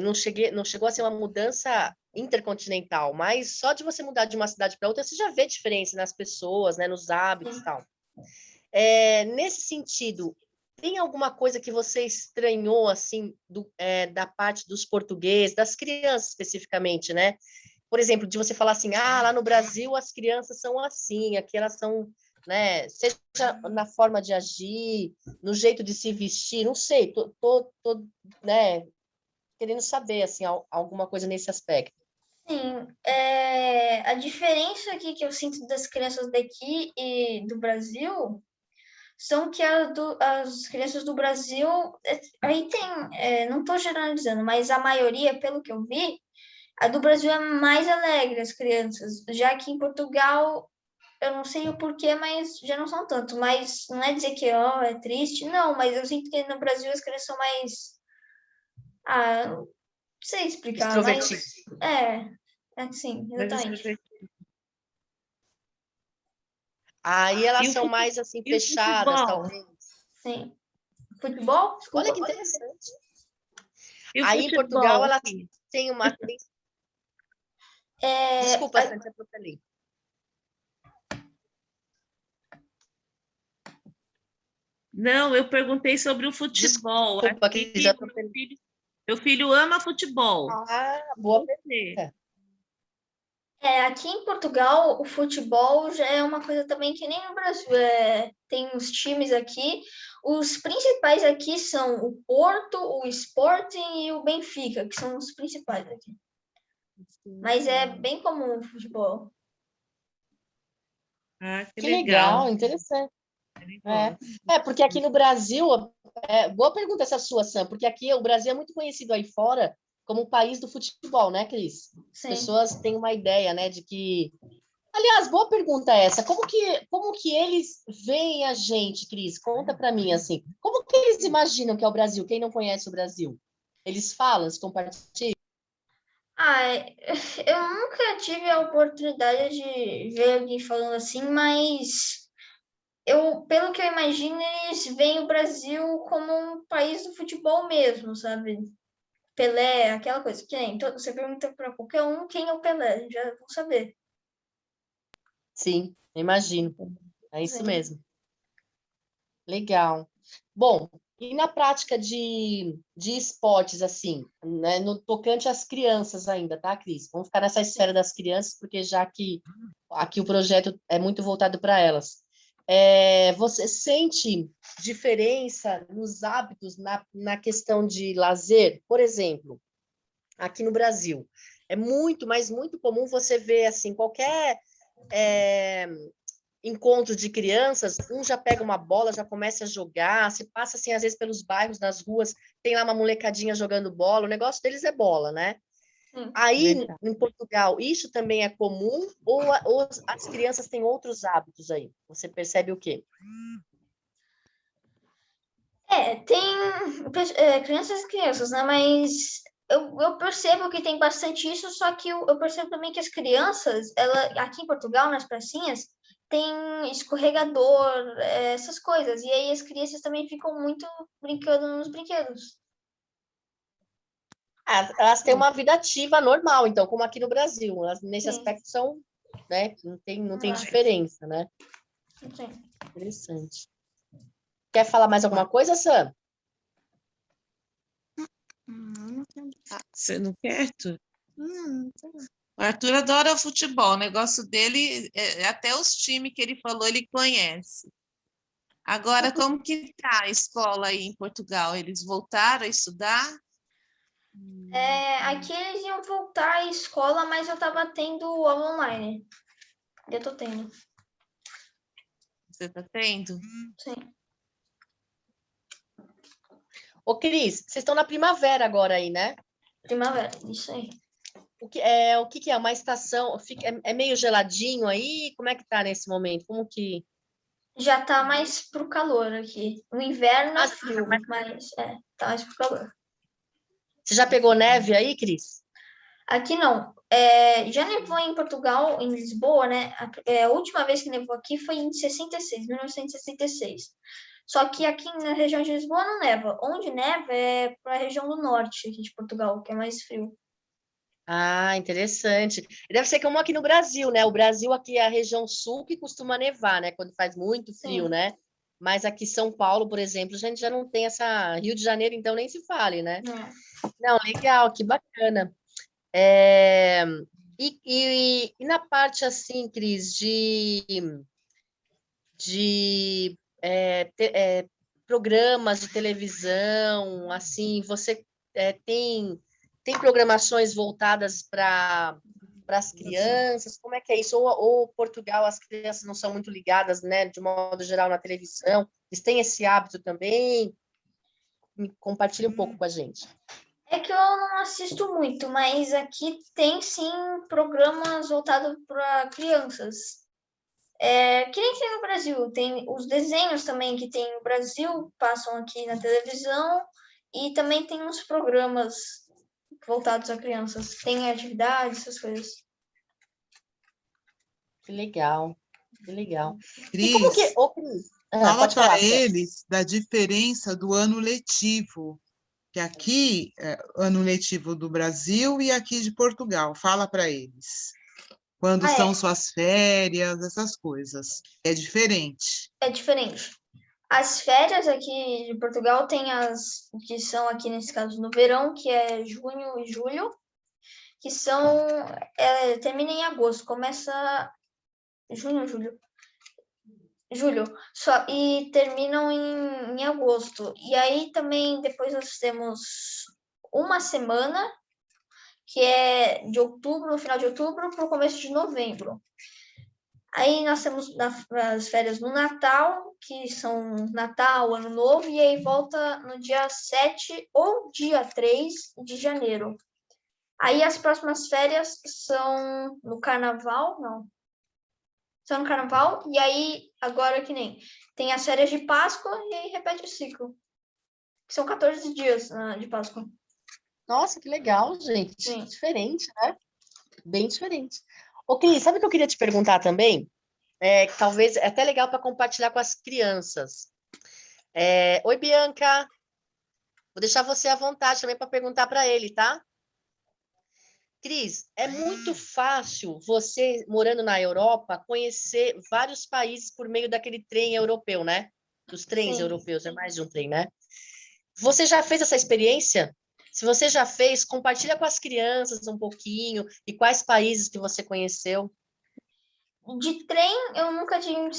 não chegou a ser uma mudança intercontinental, mas só de você mudar de uma cidade para outra, você já vê diferença nas pessoas, né, nos hábitos e tal. Nesse sentido, tem alguma coisa que você estranhou, assim, da parte dos portugueses, das crianças especificamente, né? Por exemplo, de você falar assim, lá no Brasil as crianças são assim, aqui elas são, né? Seja na forma de agir, no jeito de se vestir, não sei, tô né, querendo saber, assim, alguma coisa nesse aspecto. Sim, a diferença aqui que eu sinto das crianças daqui e do Brasil são que as crianças do Brasil, aí tem, não estou generalizando, mas a maioria, pelo que eu vi, a do Brasil é mais alegre, as crianças. Já que em Portugal, eu não sei o porquê, mas já não são tanto. Mas não é dizer que é triste, não, mas eu sinto que no Brasil as crianças são mais. Não sei explicar, mas. Sim, exatamente. Aí elas são futebol? mais assim, fechadas, talvez. Sim. Futebol? Desculpa. Olha que interessante. Aí em Portugal ela tem uma. Desculpa, Santi, atropelei. Não, eu perguntei sobre o futebol. Desculpa, Meu filho ama futebol. Boa pergunta. Aqui em Portugal, o futebol já é uma coisa também que nem no Brasil. Tem os times aqui. Os principais aqui são o Porto, o Sporting e o Benfica, que são os principais aqui. Mas é bem comum o futebol. Que legal, interessante. Porque aqui no Brasil, boa pergunta essa sua, Sam, porque aqui o Brasil é muito conhecido aí fora como o país do futebol, né, Cris? As pessoas têm uma ideia, né, de que... Aliás, boa pergunta essa. Como que eles veem a gente, Cris? Conta para mim, assim. Como que eles imaginam que é o Brasil? Quem não conhece o Brasil? Eles falam, eles compartilham? Eu nunca tive a oportunidade de ver alguém falando assim, mas pelo que eu imagino, eles veem o Brasil como um país do futebol mesmo, sabe? Pelé, aquela coisa. Você pergunta para qualquer um quem é o Pelé, já vão saber. Sim, imagino. É isso mesmo. Legal. Bom, e na prática de esportes, assim, né, no tocante às crianças ainda, tá, Cris? Vamos ficar nessa esfera das crianças, porque já que aqui o projeto é muito voltado para elas. Você sente diferença nos hábitos na questão de lazer? Por exemplo, aqui no Brasil, é muito, mas muito comum você ver, assim, qualquer encontro de crianças, um já pega uma bola, já começa a jogar, se passa, assim, às vezes pelos bairros, nas ruas, tem lá uma molecadinha jogando bola, o negócio deles é bola, né? Aí, em Portugal, isso também é comum ou as crianças têm outros hábitos aí? Você percebe o quê? Tem crianças e crianças, né? Mas eu percebo que tem bastante isso, só que eu percebo também que as crianças, aqui em Portugal, nas pracinhas, tem escorregador, essas coisas. E aí as crianças também ficam muito brincando nos brinquedos. Elas têm uma vida ativa normal, então, como aqui no Brasil. Elas, nesse aspecto, são, né? Não tem diferença, né? Sim. Interessante. Quer falar mais alguma coisa, Sam? Você não quer, Arthur? O Arthur adora futebol. O negócio dele, até os times que ele falou, ele conhece. Agora, como que tá a escola aí em Portugal? Eles voltaram a estudar? Aqui eles iam voltar à escola, mas eu estava tendo aula online. Eu tô tendo. Você tá tendo? Sim. Ô, Cris, vocês estão na primavera agora aí, né? Primavera, isso aí. O que é? Uma estação? É meio geladinho aí? Como é que tá nesse momento? Como que... Já tá mais pro calor aqui. O inverno é frio, mas tá mais pro calor. Você já pegou neve aí, Cris? Aqui não. Já nevou em Portugal, em Lisboa, né? A última vez que nevou aqui foi em 1966. Só que aqui na região de Lisboa não neva. Onde neva é para a região do norte aqui de Portugal, que é mais frio. Ah, interessante. Deve ser como aqui no Brasil, né? O Brasil aqui é a região sul que costuma nevar, né? Quando faz muito frio, Sim. né? Mas aqui São Paulo, por exemplo, a gente já não tem essa. Rio de Janeiro, então, nem se fale, né? Não, legal, que bacana. É, E na parte assim, Cris, de programas de televisão, assim, você tem programações voltadas para as crianças? Como é que é isso? Ou Portugal, as crianças não são muito ligadas, né, de modo geral, na televisão? Eles têm esse hábito também? Compartilha um pouco com a gente. É que eu não assisto muito, mas aqui tem sim programas voltados para crianças. Que nem tem no Brasil, tem os desenhos também que tem no Brasil, passam aqui na televisão, e também tem uns programas voltados a crianças. Tem atividades, essas coisas. Que legal, que legal. E Cris, como que... Ô, Cris, fala pode falar, para Fê. eles da diferença do ano letivo, que aqui é ano letivo do Brasil e aqui de Portugal. Fala para eles. Quando são suas férias, essas coisas. É diferente. É diferente. As férias aqui de Portugal tem as que são aqui, nesse caso, no verão, que é junho e julho, que são... termina em agosto, começa junho, julho, só, e terminam em agosto. E aí também depois nós temos uma semana, que é de outubro, no final de outubro, para o começo de novembro. Aí nós temos as férias no Natal, que são Natal, Ano Novo, e aí volta no dia 7 ou dia 3 de janeiro. Aí as próximas férias são no Carnaval, não. São no Carnaval, e aí agora que nem tem as férias de Páscoa e aí repete o ciclo. Que são 14 dias de Páscoa. Nossa, que legal, gente. Sim. Diferente, né? Bem diferente. Ô, Cris, sabe o que eu queria te perguntar também? Que talvez é até legal para compartilhar com as crianças. Oi, Bianca. Vou deixar você à vontade também para perguntar para ele, tá? Cris, é muito fácil você, morando na Europa, conhecer vários países por meio daquele trem europeu, né? Dos trens Sim. europeus, é mais de um trem, né? Você já fez essa experiência? Se você já fez, compartilha com as crianças um pouquinho e quais países que você conheceu. De trem, eu nunca tive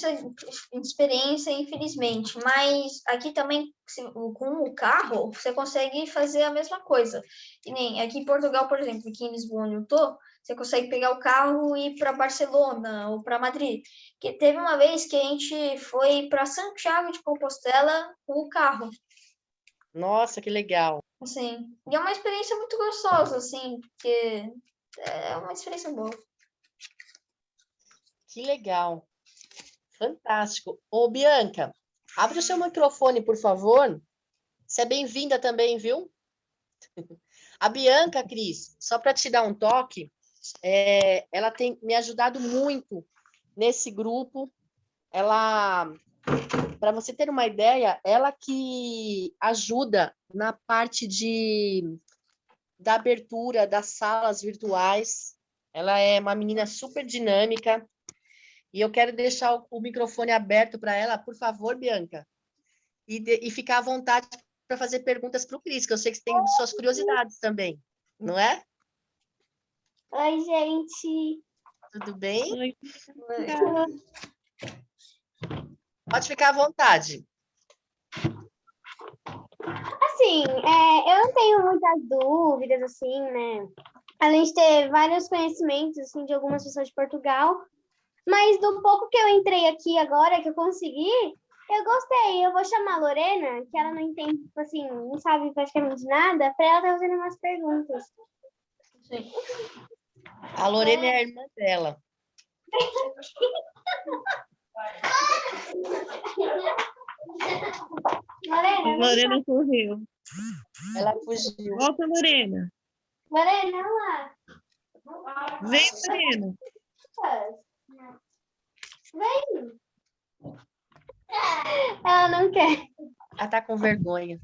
experiência, infelizmente, mas aqui também, com o carro, você consegue fazer a mesma coisa. E nem aqui em Portugal, por exemplo, aqui em Lisboa, onde eu tô, você consegue pegar o carro e ir para Barcelona ou para Madrid. Que teve uma vez que a gente foi para Santiago de Compostela com o carro. Nossa, que legal. Assim, e é uma experiência muito gostosa, assim, porque é uma experiência boa. Que legal. Fantástico. Ô, Bianca, abre o seu microfone, por favor. Você é bem-vinda também, viu? A Bianca, Cris, só para te dar um toque, ela tem me ajudado muito nesse grupo. Ela, para você ter uma ideia, ela que ajuda na parte da abertura das salas virtuais. Ela é uma menina super dinâmica. E eu quero deixar o microfone aberto para ela, por favor, Bianca. E ficar à vontade para fazer perguntas para o Cris, que eu sei que você tem suas curiosidades também, não é? Oi, gente. Tudo bem? Oi. Pode ficar à vontade. Assim, eu não tenho muitas dúvidas, assim, né? Além de ter vários conhecimentos, assim, de algumas pessoas de Portugal, mas do pouco que eu entrei aqui agora, que eu consegui, eu gostei. Eu vou chamar a Lorena, que ela não entende, tipo assim, não sabe praticamente nada, para ela estar fazendo umas perguntas. Sim. A Lorena é a irmã dela. Lorena, Lorena correu. Ela fugiu. Volta, Lorena. Lorena, olha lá. Vem, Lorena. Vem. Ela não quer. Ela tá com vergonha.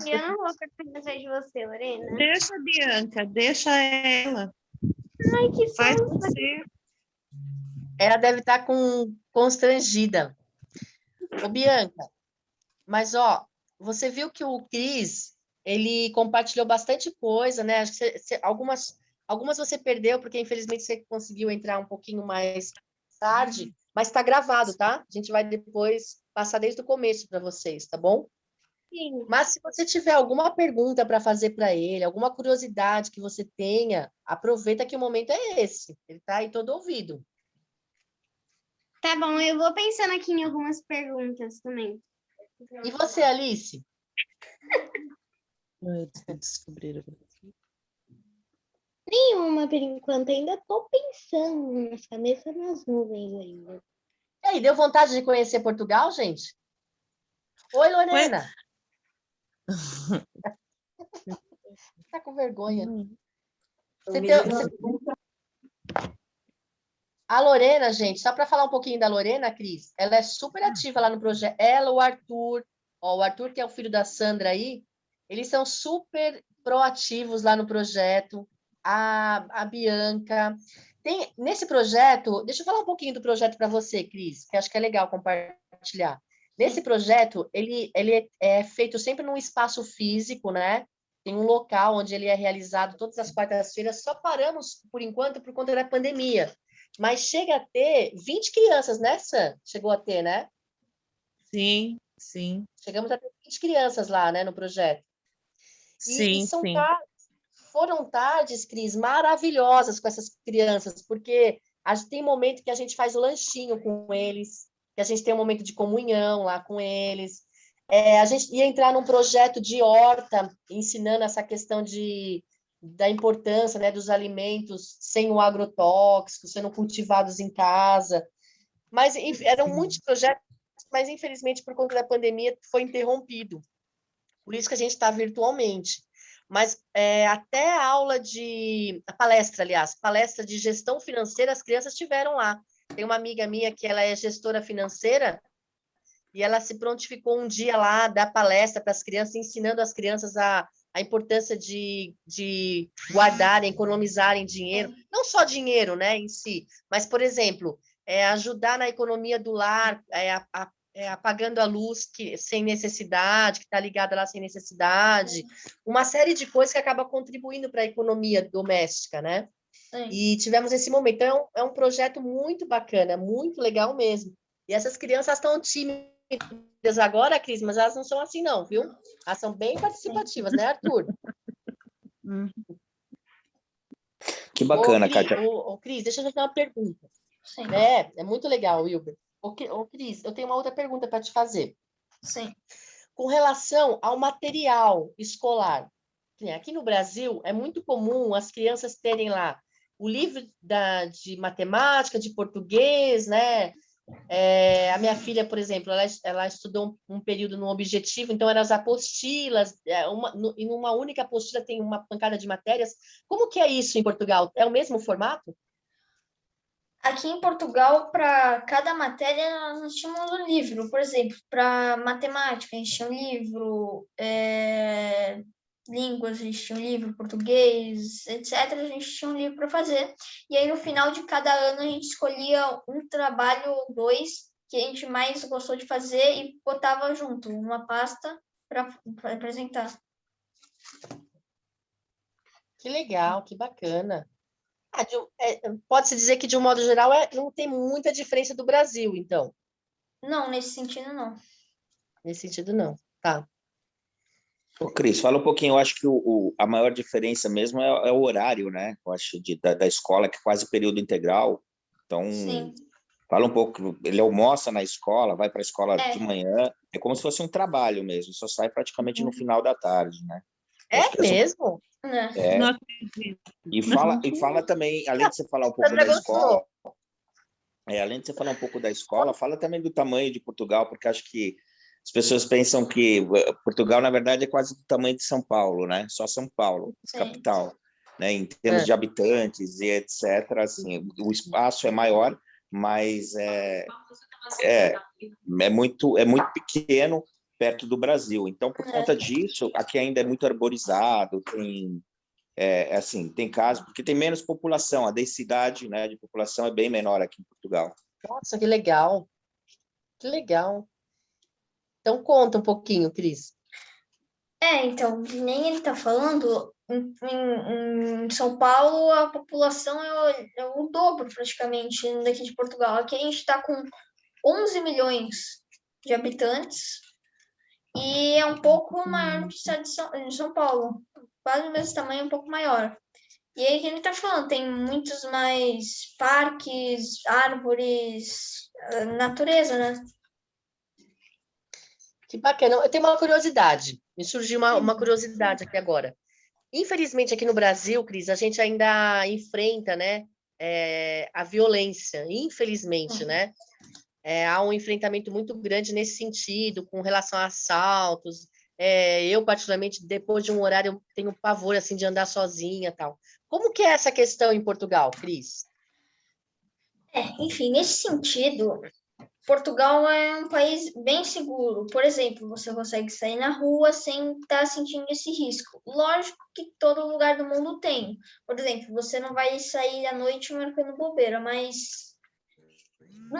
Eu não vou ficar atrás de você, Lorena. Deixa, Bianca, deixa ela. Ai, que Faz sonho. você. Ela deve estar constrangida. Ô, Bianca, mas, ó, você viu que o Cris, ele compartilhou bastante coisa, né? Acho que algumas você perdeu, porque infelizmente você conseguiu entrar um pouquinho mais tarde, mas está gravado, tá? A gente vai depois passar desde o começo para vocês, tá bom? Sim. Mas se você tiver alguma pergunta para fazer para ele, alguma curiosidade que você tenha, aproveita que o momento é esse. Ele está aí todo ouvido. Tá bom, eu vou pensando aqui em algumas perguntas também. E você, Alice? Descobriram. Nenhuma por enquanto, ainda tô pensando nas cabeças nas nuvens ainda. E aí, deu vontade de conhecer Portugal, gente? Oi, Lorena. Tá com vergonha. A Lorena, gente, só para falar um pouquinho da Lorena, Cris, ela é super ativa lá no projeto. Ela, o Arthur, ó, o Arthur, que é o filho da Sandra aí, eles são super proativos lá no projeto. A Bianca. Nesse projeto, deixa eu falar um pouquinho do projeto para você, Cris, que acho que é legal compartilhar. Nesse projeto, ele é feito sempre num espaço físico, né? Tem um local onde ele é realizado todas as quartas-feiras. Só paramos, por enquanto, por conta da pandemia. Mas chega a ter 20 crianças, né, Sam? Chegou a ter, né? Sim, sim. Chegamos a ter 20 crianças lá, né, no projeto. Sim, são sim. foram tardes, Cris, maravilhosas com essas crianças, porque tem momento que a gente faz o lanchinho com eles, que a gente tem um momento de comunhão lá com eles. A gente ia entrar num projeto de horta, ensinando essa questão da importância, né, dos alimentos sem o agrotóxico, sendo cultivados em casa. Mas eram muitos projetos, mas infelizmente por conta da pandemia foi interrompido. Por isso que a gente está virtualmente. Mas até a palestra de gestão financeira, as crianças tiveram lá. Tem uma amiga minha que ela é gestora financeira e ela se prontificou um dia lá, dar palestra para as crianças, ensinando as crianças a importância de guardarem, economizarem dinheiro. Não só dinheiro, né, em si, mas, por exemplo, ajudar na economia do lar, apagando a luz sem necessidade, que está ligada lá sem necessidade, uma série de coisas que acaba contribuindo para a economia doméstica, né? Sim. E tivemos esse momento. Então, é um projeto muito bacana, muito legal mesmo. E essas crianças estão tímidas agora, Cris, mas elas não são assim não, viu? Elas são bem participativas, né, Arthur? Que bacana, Kátia. Cris, deixa eu te fazer uma pergunta. Sim. É muito legal, Wilber. Cris, eu tenho uma outra pergunta para te fazer. Sim. Com relação ao material escolar, aqui no Brasil é muito comum as crianças terem lá o livro de matemática, de português, né? A minha filha, por exemplo, ela estudou um período no Objetivo, então eram as apostilas, e numa única apostila tem uma pancada de matérias. Como que é isso em Portugal? É o mesmo formato? Aqui em Portugal, para cada matéria, nós tínhamos um livro. Por exemplo, para matemática, a gente tinha um livro, línguas, a gente tinha um livro, português, etc. A gente tinha um livro para fazer. E aí, no final de cada ano, a gente escolhia um trabalho ou dois que a gente mais gostou de fazer e botava junto, numa pasta para apresentar. Que legal, que bacana. Pode-se dizer que, de um modo geral, não tem muita diferença do Brasil, então. Não, nesse sentido, não. Nesse sentido, não. Tá. Ô, Cris, fala um pouquinho. Eu acho que a maior diferença mesmo é o horário, né? Eu acho da escola, que é quase período integral. Então, sim. Fala um pouco. Ele almoça na escola, vai para a escola de manhã. É como se fosse um trabalho mesmo. Só sai praticamente no final da tarde, né? É mesmo? Não acredito. E fala também, além de você falar um pouco da escola, além de você falar um pouco da escola, fala também do tamanho de Portugal, porque acho que as pessoas pensam que Portugal, na verdade, é quase do tamanho de São Paulo, né? Só São Paulo, capital. né? Em termos de habitantes e etc. Assim, o espaço é maior, mas é muito pequeno perto do Brasil. Então, por conta disso, aqui ainda é muito arborizado, assim, tem casos, porque tem menos população, a densidade, né, de população é bem menor aqui em Portugal. Nossa, que legal. Que legal. Então, conta um pouquinho, Cris. Então, que nem ele está falando, em São Paulo a população é o dobro praticamente daqui de Portugal. Aqui a gente está com 11 milhões de habitantes e é um pouco maior do que o estado de São Paulo, quase o mesmo tamanho, um pouco maior. E aí que ele está falando, tem muitos mais parques, árvores, natureza, né? Que bacana. Eu tenho uma curiosidade. Me surgiu uma curiosidade aqui agora. Infelizmente, aqui no Brasil, Cris, a gente ainda enfrenta, né, a violência. Infelizmente, né? Há um enfrentamento muito grande nesse sentido, com relação a assaltos. Eu, particularmente, depois de um horário, eu tenho pavor assim, de andar sozinha e tal. Como que é essa questão em Portugal, Cris? Enfim, nesse sentido, Portugal é um país bem seguro. Por exemplo, você consegue sair na rua sem estar sentindo esse risco. Lógico que todo lugar do mundo tem. Por exemplo, você não vai sair à noite marcando bobeira, mas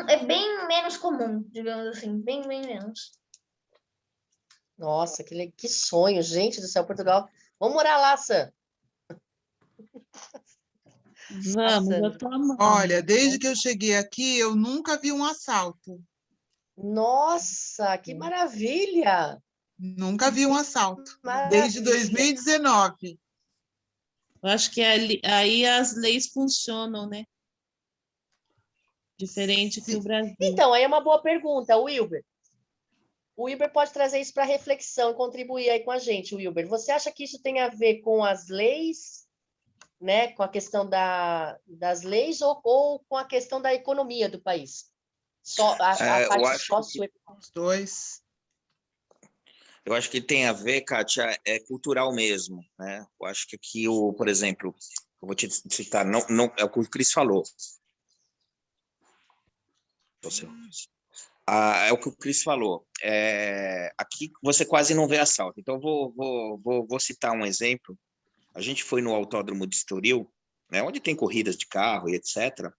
é bem menos comum, digamos assim, bem menos. Nossa, que sonho, gente do céu, Portugal. Vamos morar lá, Sam. Vamos, eu tô amando. Olha, desde que eu cheguei aqui, eu nunca vi um assalto. Nossa, que maravilha! Nunca vi um assalto. Desde Maravilha. 2019. Eu acho que aí as leis funcionam, né? Diferente que o Brasil. Então, aí é uma boa pergunta, Wilber. O Wilber pode trazer isso para reflexão e contribuir aí com a gente, Wilber. Você acha que isso tem a ver com as leis, né? Com a questão das leis ou com a questão da economia do país? Só a Eu parte acho socioeconômica. Os dois. Eu acho que tem a ver, Kátia, é cultural mesmo, né? Eu acho que aqui, por exemplo, eu vou te citar, não, é o que o Cris falou. É o que o Cris falou. Aqui você quase não vê assalto. Então, vou citar um exemplo. A gente foi no Autódromo de Estoril, né, onde tem corridas de carro e etc.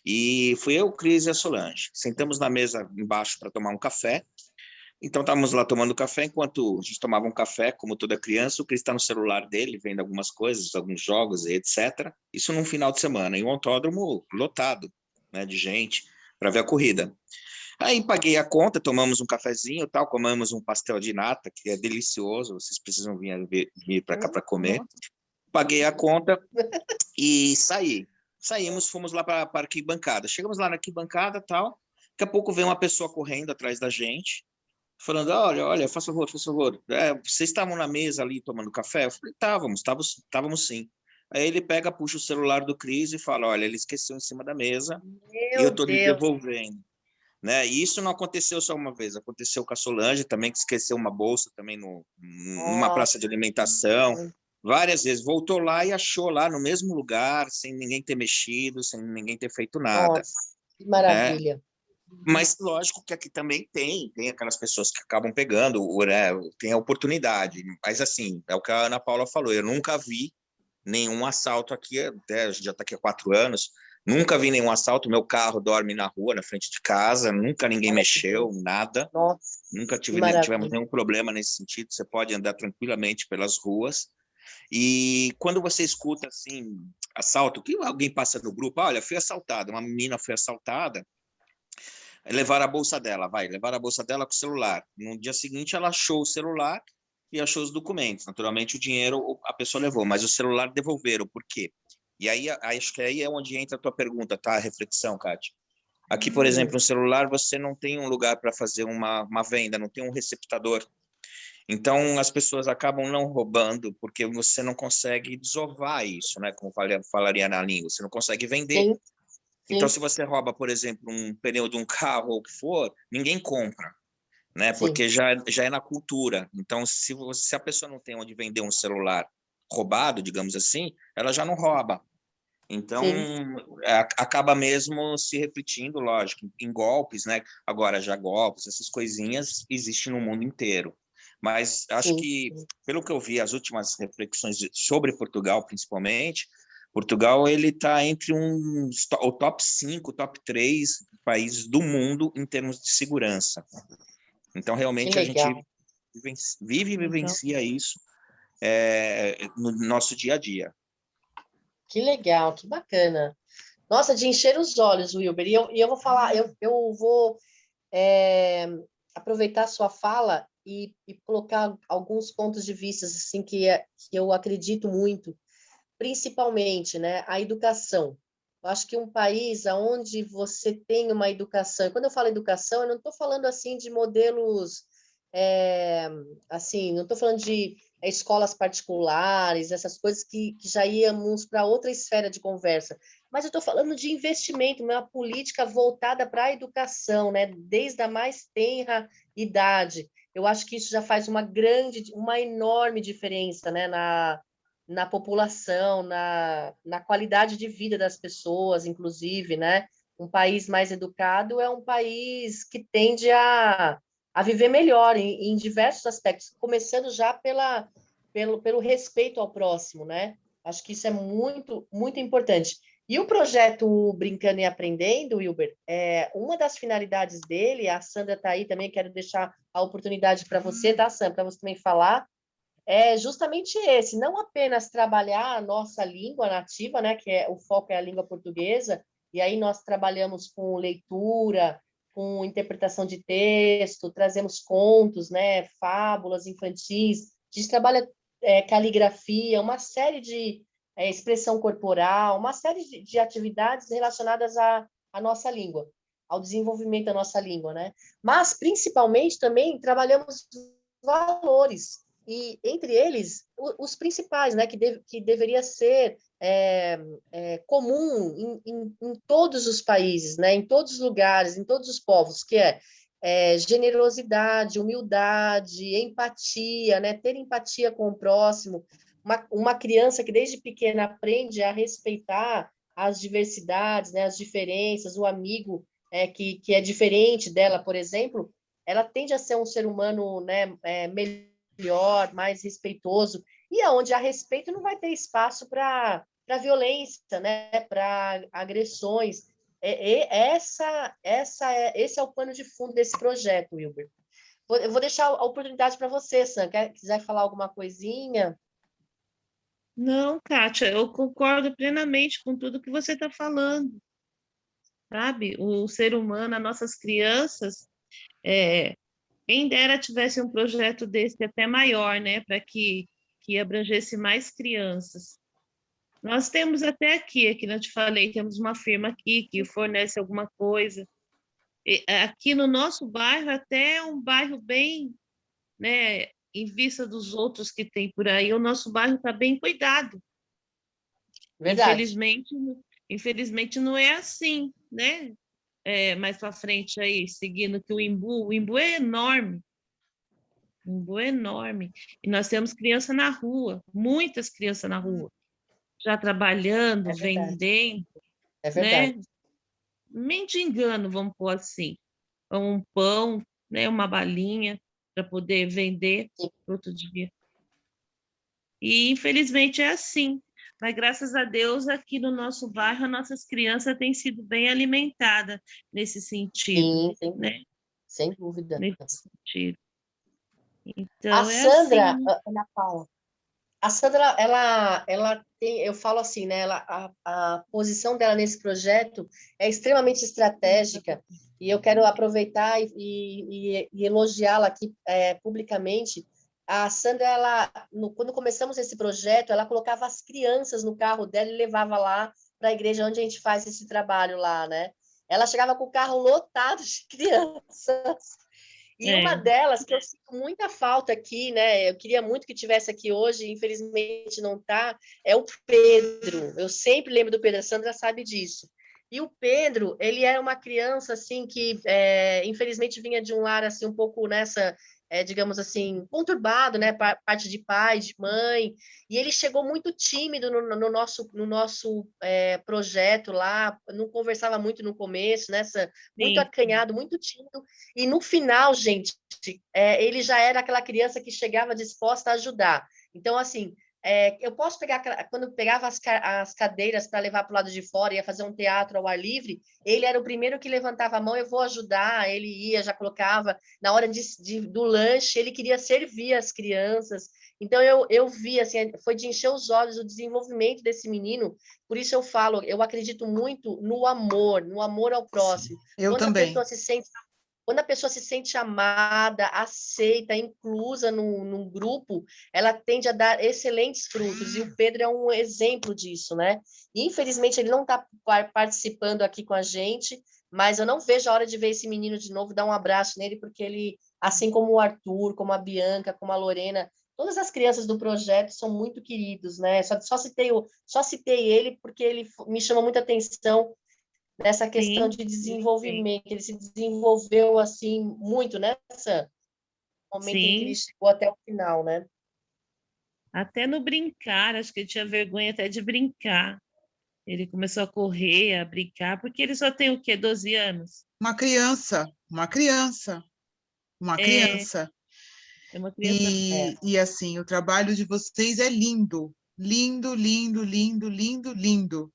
E fui eu, o Cris e a Solange. Sentamos na mesa embaixo para tomar um café. Então, estávamos lá tomando café. Enquanto a gente tomava um café, como toda criança, o Cris está no celular dele, vendo algumas coisas, alguns jogos e etc. Isso num final de semana. E um autódromo lotado, né, de gente para ver a corrida. Aí paguei a conta, tomamos um cafezinho, tal, comemos um pastel de nata, que é delicioso, vocês precisam vir para cá para comer. Paguei a conta e saímos, fomos lá para a arquibancada. Chegamos lá na arquibancada, tal, daqui a pouco vem uma pessoa correndo atrás da gente, falando, olha, faz favor, vocês estavam na mesa ali tomando café? Eu falei, estávamos sim. Aí ele puxa o celular do Cris e fala, olha, ele esqueceu em cima da mesa e eu estou lhe devolvendo. Né? E isso não aconteceu só uma vez, aconteceu com a Solange também, que esqueceu uma bolsa também numa praça de alimentação, várias vezes. Voltou lá e achou lá no mesmo lugar, sem ninguém ter mexido, sem ninguém ter feito nada. Nossa, que maravilha. Né? Mas lógico que aqui também tem aquelas pessoas que acabam pegando, tem a oportunidade. Mas assim, é o que a Ana Paula falou, eu nunca vi nenhum assalto aqui, até a gente já está aqui há 4 anos, nunca vi nenhum assalto, meu carro dorme na rua, na frente de casa, nunca ninguém mexeu, nada. Nossa, nunca tivemos nenhum problema nesse sentido, você pode andar tranquilamente pelas ruas. E quando você escuta, assim, assalto, que alguém passa no grupo, olha, fui assaltada, uma menina foi assaltada, levaram a bolsa dela com o celular. No dia seguinte, ela achou o celular e achou os documentos. Naturalmente, o dinheiro a pessoa levou, mas o celular devolveram. Por quê? E aí, acho que aí é onde entra a tua pergunta, tá? A reflexão, Kátia. Aqui, por exemplo, no celular, você não tem um lugar para fazer uma venda, não tem um receptador. Então, as pessoas acabam não roubando, porque você não consegue desovar isso, né? Como falaria na língua, você não consegue vender. Sim. Então, se você rouba, por exemplo, um pneu de um carro ou o que for, ninguém compra, né? Porque já é na cultura. Então, se a pessoa não tem onde vender um celular roubado, digamos assim, ela já não rouba. Então, Sim. acaba mesmo se refletindo, lógico, em golpes, né? Agora, já golpes, essas coisinhas existem no mundo inteiro. Mas acho Sim, que, sim. pelo que eu vi, as últimas reflexões sobre Portugal, principalmente, Portugal ele está entre o top 5, top 3 países do mundo em termos de segurança. Então, Que realmente, a gente legal. vive e Legal. vivencia isso no nosso dia a dia. Que legal, que bacana. Nossa, de encher os olhos, Wilber. E eu vou falar, eu vou aproveitar a sua fala e colocar alguns pontos de vista assim, que eu acredito muito, principalmente, né, a educação. Eu acho que um país onde você tem uma educação, e quando eu falo educação, eu não estou falando assim de modelos, assim, não estou falando de escolas particulares, essas coisas que já íamos para outra esfera de conversa, mas eu estou falando de investimento, uma política voltada para a educação, né, desde a mais tenra idade. Eu acho que isso já faz uma enorme diferença, né, na população, na qualidade de vida das pessoas, inclusive, né? Um país mais educado é um país que tende a viver melhor em diversos aspectos, começando já pelo respeito ao próximo, né? Acho que isso é muito, muito importante. E o projeto Brincando e Aprendendo, Wilber, uma das finalidades dele, a Sandra está aí também, quero deixar a oportunidade para você, tá, Sandra, para você também falar, é justamente esse, não apenas trabalhar a nossa língua nativa, né, que o foco é a língua portuguesa, e aí nós trabalhamos com leitura, com interpretação de texto, trazemos contos, né, fábulas infantis, a gente trabalha caligrafia, uma série de expressão corporal, uma série de atividades relacionadas à nossa língua, ao desenvolvimento da nossa língua, né? Mas, principalmente, também trabalhamos valores, e entre eles os principais, né, que deveria ser comum em todos os países, né, em todos os lugares, em todos os povos, que é generosidade, humildade, empatia, né, ter empatia com o próximo. Uma criança que desde pequena aprende a respeitar as diversidades, né, as diferenças, o amigo que é diferente dela, por exemplo, ela tende a ser um ser humano, né, melhor, mais respeitoso, e aonde há respeito não vai ter espaço para violência, né, para agressões. Esse é o pano de fundo desse projeto, Wilber. Eu vou deixar a oportunidade para você, Sam. Quiser falar alguma coisinha? Não, Kátia, eu concordo plenamente com tudo que você está falando, sabe? O ser humano, as nossas crianças, quem dera tivesse um projeto desse até maior, né? Para que abrangesse mais crianças. Nós temos até aqui eu te falei, temos uma firma aqui que fornece alguma coisa. E aqui no nosso bairro, até é um bairro bem, né, em vista dos outros que tem por aí, o nosso bairro está bem cuidado. Verdade. Infelizmente não é assim, né? Mais para frente aí, seguindo que o Imbu é enorme, o Imbu é enorme, e nós temos criança na rua, muitas crianças na rua, já trabalhando, É verdade. vendendo, É verdade. né? Mendigando, vamos pôr assim, um pão, né? Uma balinha para poder vender Sim. outro dia. E infelizmente é assim. Mas graças a Deus, aqui no nosso bairro, as nossas crianças têm sido bem alimentadas nesse sentido, Sim, né? sem dúvida. Nesse sentido. A Então, é Sandra, assim. Ana Paula, a Sandra, ela tem, eu falo assim, né? A posição dela nesse projeto é extremamente estratégica, e eu quero aproveitar e elogiá-la aqui publicamente. A Sandra, quando começamos esse projeto, ela colocava as crianças no carro dela e levava lá para a igreja onde a gente faz esse trabalho lá, né? Ela chegava com o carro lotado de crianças. E uma É, delas, que eu sinto muita falta aqui, né? Eu queria muito que tivesse aqui hoje, infelizmente não está, é o Pedro. Eu sempre lembro do Pedro, a Sandra sabe disso. E o Pedro, ele era uma criança assim que, infelizmente, vinha de um lar assim um pouco nessa digamos assim, conturbado, né? Parte de pai, de mãe, e ele chegou muito tímido no nosso projeto lá, não conversava muito no começo, muito Sim. acanhado, muito tímido, e no final, gente, ele já era aquela criança que chegava disposta a ajudar. Então, assim, eu posso pegar, quando eu pegava as cadeiras para levar para o lado de fora, ia fazer um teatro ao ar livre, ele era o primeiro que levantava a mão, eu vou ajudar, ele ia, já colocava, na hora do lanche, ele queria servir as crianças, então eu vi, assim, foi de encher os olhos o desenvolvimento desse menino, por isso eu falo, eu acredito muito no amor ao próximo. Eu Quando a também. pessoa se sente Quando a pessoa se sente amada, aceita, inclusa num grupo, ela tende a dar excelentes frutos. E o Pedro é um exemplo disso, né? Infelizmente, ele não está participando aqui com a gente, mas eu não vejo a hora de ver esse menino de novo, dar um abraço nele, porque ele, assim como o Arthur, como a Bianca, como a Lorena, todas as crianças do projeto são muito queridos, né? Só citei ele porque ele me chama muita atenção nessa questão Sim, de desenvolvimento. Ele se desenvolveu assim muito nessa momento em que ele sim. chegou até o final, né? Até no brincar, acho que ele tinha vergonha até de brincar. Ele começou a correr, a brincar, porque ele só tem o quê? 12 anos? Uma criança, uma criança, uma É, criança. é uma criança. E assim, o trabalho de vocês é lindo, lindo, lindo, lindo, lindo, lindo.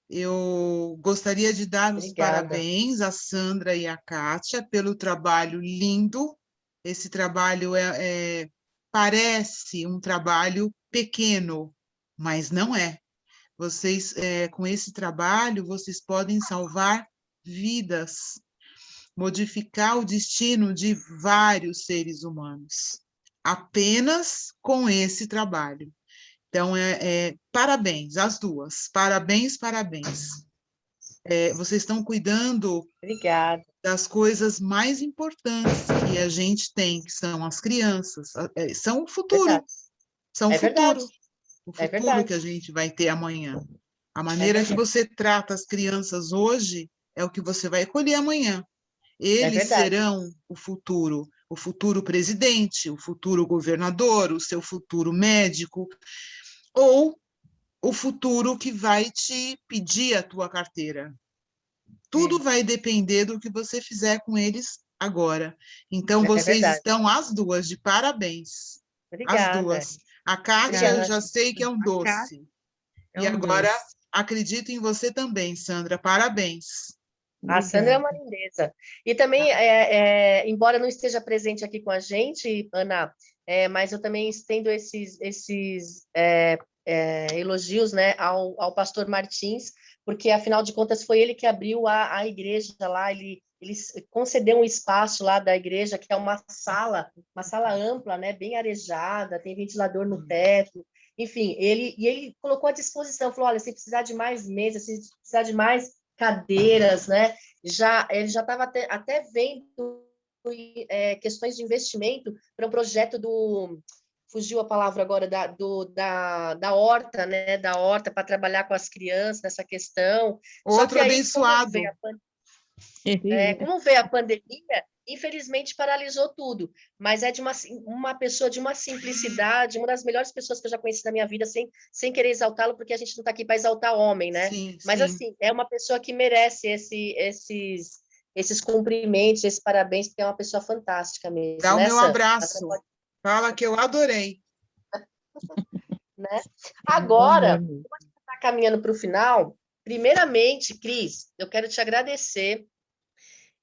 Eu gostaria de dar os Obrigada. parabéns à Sandra e à Kátia pelo trabalho lindo. Esse trabalho parece um trabalho pequeno, mas não é. Vocês, com esse trabalho, vocês podem salvar vidas, modificar o destino de vários seres humanos, apenas com esse trabalho. Então, parabéns, as duas. Parabéns, parabéns. Vocês estão cuidando Obrigada. das coisas mais importantes que a gente tem, que são as crianças. São o futuro. Verdade. São o É verdade. futuro. O É futuro verdade. que a gente vai ter amanhã. A É maneira que verdade. você trata as crianças hoje é o que você vai colher amanhã. É Eles verdade. serão o futuro presidente, o futuro governador, o seu futuro médico, ou o futuro que vai te pedir a tua carteira. Tudo vai depender do que você fizer com eles agora. Então, É vocês verdade. estão as duas de parabéns. As Obrigada. duas. A Kátia, eu Obrigada. já sei que é um doce. É E um agora, doce. acredito em você também, Sandra. Parabéns. A Sandra é Obrigada. uma lindeza. E também, embora não esteja presente aqui com a gente, Ana, mas eu também estendo esses elogios, né, ao pastor Martins, porque, afinal de contas, foi ele que abriu a igreja lá, ele concedeu um espaço lá da igreja, que é uma sala ampla, né, bem arejada, tem ventilador no teto, enfim, ele colocou à disposição, falou, olha, se precisar de mais mesas, se precisar de mais cadeiras, né? Ele já estava até vendo questões de investimento para um projeto fugiu a palavra agora, da horta, né? Da horta para trabalhar com as crianças nessa questão. Só Outro que aí, abençoado. como veio a pandemia, infelizmente paralisou tudo, mas é de uma pessoa de uma simplicidade, uma das melhores pessoas que eu já conheci na minha vida, sem querer exaltá-lo, porque a gente não está aqui para exaltar homem, né? Sim, Mas, sim. assim, é uma pessoa que merece esses cumprimentos, esses parabéns, porque é uma pessoa fantástica mesmo, Dá o né, meu Sam? abraço. Fala que eu adorei. Né? Um Agora, amor mesmo. está caminhando para o final. Primeiramente, Cris, eu quero te agradecer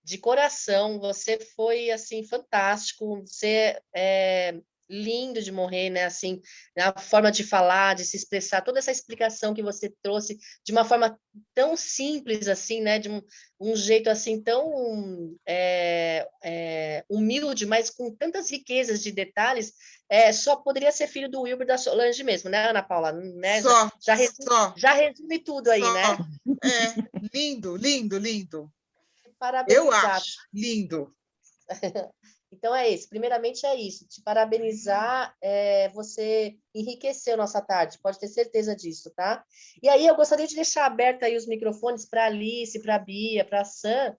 de coração, você foi, assim, fantástico, você é lindo de morrer, né, assim, a forma de falar, de se expressar, toda essa explicação que você trouxe de uma forma tão simples, assim, né, de um jeito, assim, tão humilde, mas com tantas riquezas de detalhes, só poderia ser filho do Wilber da Solange mesmo, né, Ana Paula? Né? Só. Já resume tudo aí, né? Lindo, lindo, lindo. Eu Parabenizar. acho lindo. Então é isso. Primeiramente é isso. Te parabenizar. Você enriqueceu nossa tarde. Pode ter certeza disso, tá? E aí eu gostaria de deixar aberto aí os microfones para a Alice, para a Bia, para a Sam,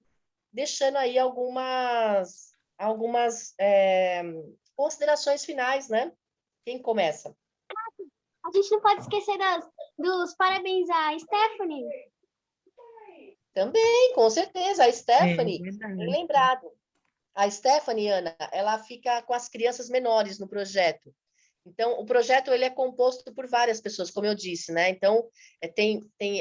deixando aí algumas algumas considerações finais, né? Quem começa? A gente não pode esquecer dos parabéns à Stephanie. Também, com certeza. A Stephanie, verdade. bem lembrado. A Stephanie, Ana, ela fica com as crianças menores no projeto. Então, o projeto ele é composto por várias pessoas, como eu disse, né? Então,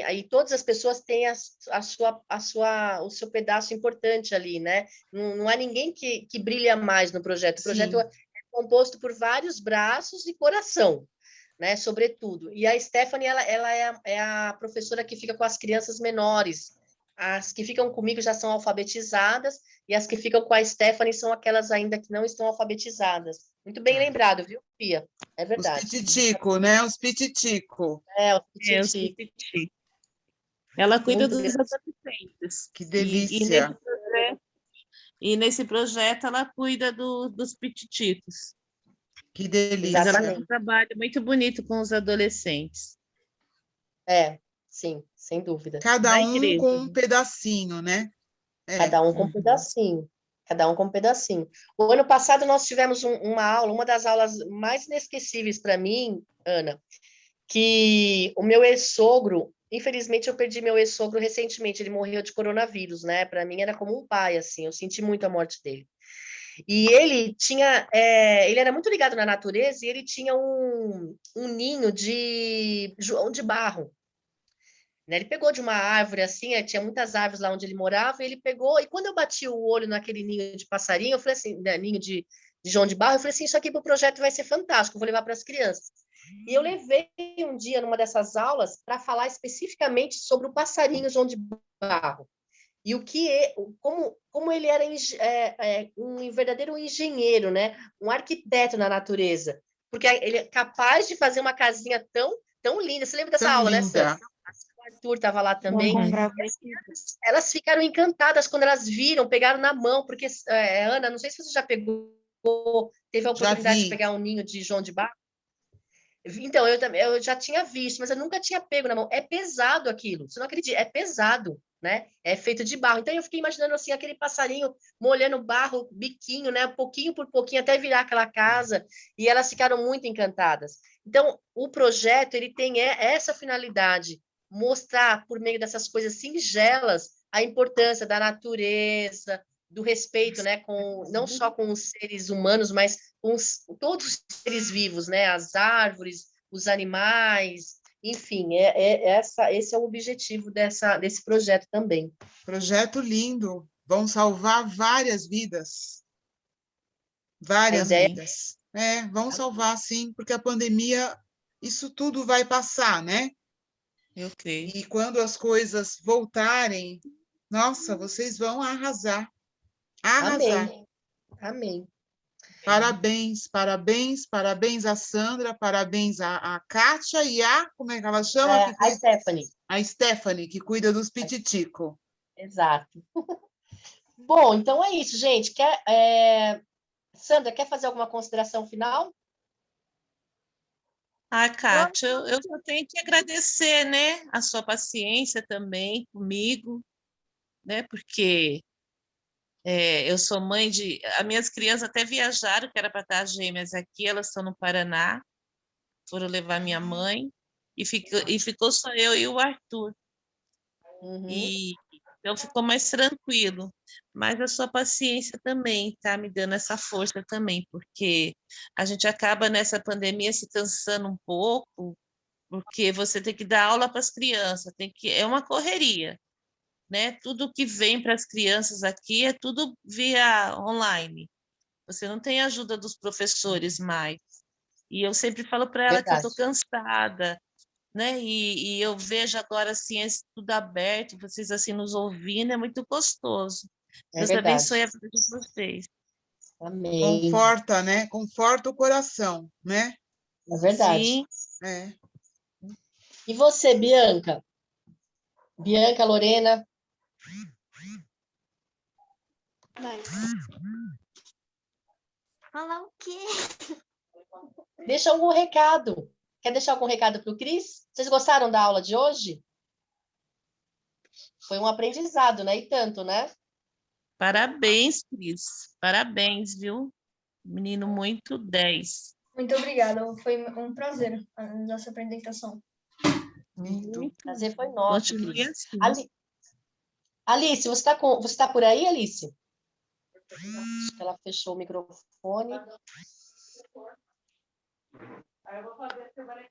aí todas as pessoas têm o seu pedaço importante ali, né? Não há ninguém que brilha mais no projeto. O projeto Sim. é composto por vários braços e coração, né? Sobretudo. E a Stephanie, ela é a professora que fica com as crianças menores. As que ficam comigo já são alfabetizadas, e as que ficam com a Stephanie são aquelas ainda que não estão alfabetizadas. Muito bem Tá. lembrado, viu, Pia? É Os verdade. pititico, né? Os pititico. É, o Os Titi. pititi. Ela cuida Muito dos bem. adolescentes. Que E delícia. nesse projeto ela cuida dos pititicos. Que Mas ela delícia. tem um Exatamente. trabalho muito bonito com os adolescentes. Sim, sem dúvida. Cada Da um igreja, com um né? pedacinho, né? Cada um com um Uhum. pedacinho. Cada um com um pedacinho. O ano passado nós tivemos uma aula, uma das aulas mais inesquecíveis para mim, Ana, que o meu ex-sogro, infelizmente eu perdi meu ex-sogro recentemente, ele morreu de coronavírus, né? Para mim era como um pai, assim, eu senti muito a morte dele. E ele era muito ligado na natureza e ele tinha um ninho de João de barro, né? Ele pegou de uma árvore assim, tinha muitas árvores lá onde ele morava, e ele pegou, e quando eu bati o olho naquele ninho de passarinho, eu falei assim, né, ninho de João de barro, eu falei assim, isso aqui para o projeto vai ser fantástico, eu vou levar para as crianças. E eu levei um dia numa dessas aulas para falar especificamente sobre o passarinho João de barro. E como ele era um verdadeiro engenheiro, né? Um arquiteto na natureza, porque ele é capaz de fazer uma casinha tão linda. Você lembra dessa Tão aula, né, linda. Sam? O Arthur estava lá também. Uhum. Elas ficaram encantadas quando elas viram, pegaram na mão, porque, Ana, não sei se você já pegou, teve a Já oportunidade de vi. pegar um ninho de João de barro. Então, eu já tinha visto, mas eu nunca tinha pego na mão. É pesado aquilo, você não acredita, é pesado, né? É feito de barro. Então, eu fiquei imaginando assim, aquele passarinho molhando barro, biquinho, né? Pouquinho por pouquinho, até virar aquela casa, e elas ficaram muito encantadas. Então, o projeto, ele tem essa finalidade, mostrar, por meio dessas coisas singelas, a importância da natureza, do respeito, né? Não só com os seres humanos, mas todos os seres vivos, né? As árvores, os animais, enfim, esse é o objetivo desse projeto também. Projeto lindo. Vão salvar várias vidas. A Várias ideia vidas. Vão salvar, sim, porque a pandemia, isso tudo vai passar, né? Eu creio. E quando as coisas voltarem, nossa, vocês vão arrasar. Arrasar. Amém. Amém. Parabéns, parabéns, parabéns a Sandra, parabéns a Kátia e como é que ela chama? A Stephanie. A Stephanie, que cuida dos pititico. Exato. Bom, então é isso, gente. Sandra, quer fazer alguma consideração final? Kátia, eu só tenho que agradecer, né, a sua paciência também comigo, né, porque eu sou mãe as minhas crianças até viajaram, que era para estar gêmeas aqui, elas estão no Paraná, foram levar minha mãe, e ficou só eu e o Arthur. Uhum. Então ficou mais tranquilo. Mas a sua paciência também está me dando essa força também, porque a gente acaba nessa pandemia se cansando um pouco, porque você tem que dar aula para as crianças, é uma correria, né? Tudo que vem para as crianças aqui é tudo via online. Você não tem ajuda dos professores mais. E eu sempre falo para ela que eu estou cansada, né? E eu vejo agora assim esse tudo aberto, vocês assim nos ouvindo, é muito gostoso. Deus abençoe a vida de vocês. Amém. Conforta, né? Conforta o coração, né? É verdade. Sim. E você, Bianca? Bianca, Lorena? Falar o quê? Deixa algum recado. Quer deixar algum recado para o Cris? Vocês gostaram da aula de hoje? Foi um aprendizado, né? E tanto, né? Parabéns, Cris. Parabéns, viu? Menino muito 10. Muito obrigada, foi um prazer a nossa apresentação. O prazer foi nosso, Continue Cris. assim. Alice, você tá por aí, Alice? Acho que ela fechou o microfone.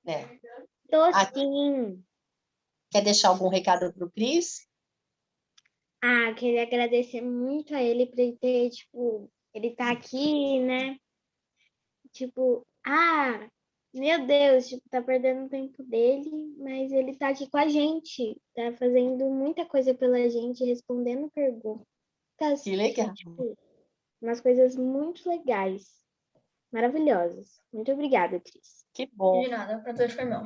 É. Tô Aqui. sim. Quer deixar algum recado para o Cris? Queria agradecer muito a ele por ele ter, tipo, ele tá aqui, né? Tipo, meu Deus, tipo, tá perdendo o tempo dele, mas ele tá aqui com a gente, tá fazendo muita coisa pela gente, respondendo perguntas, Que legal. tipo, umas coisas muito legais, maravilhosas. Muito obrigada, Cris. Que bom. De nada, o prazer foi meu.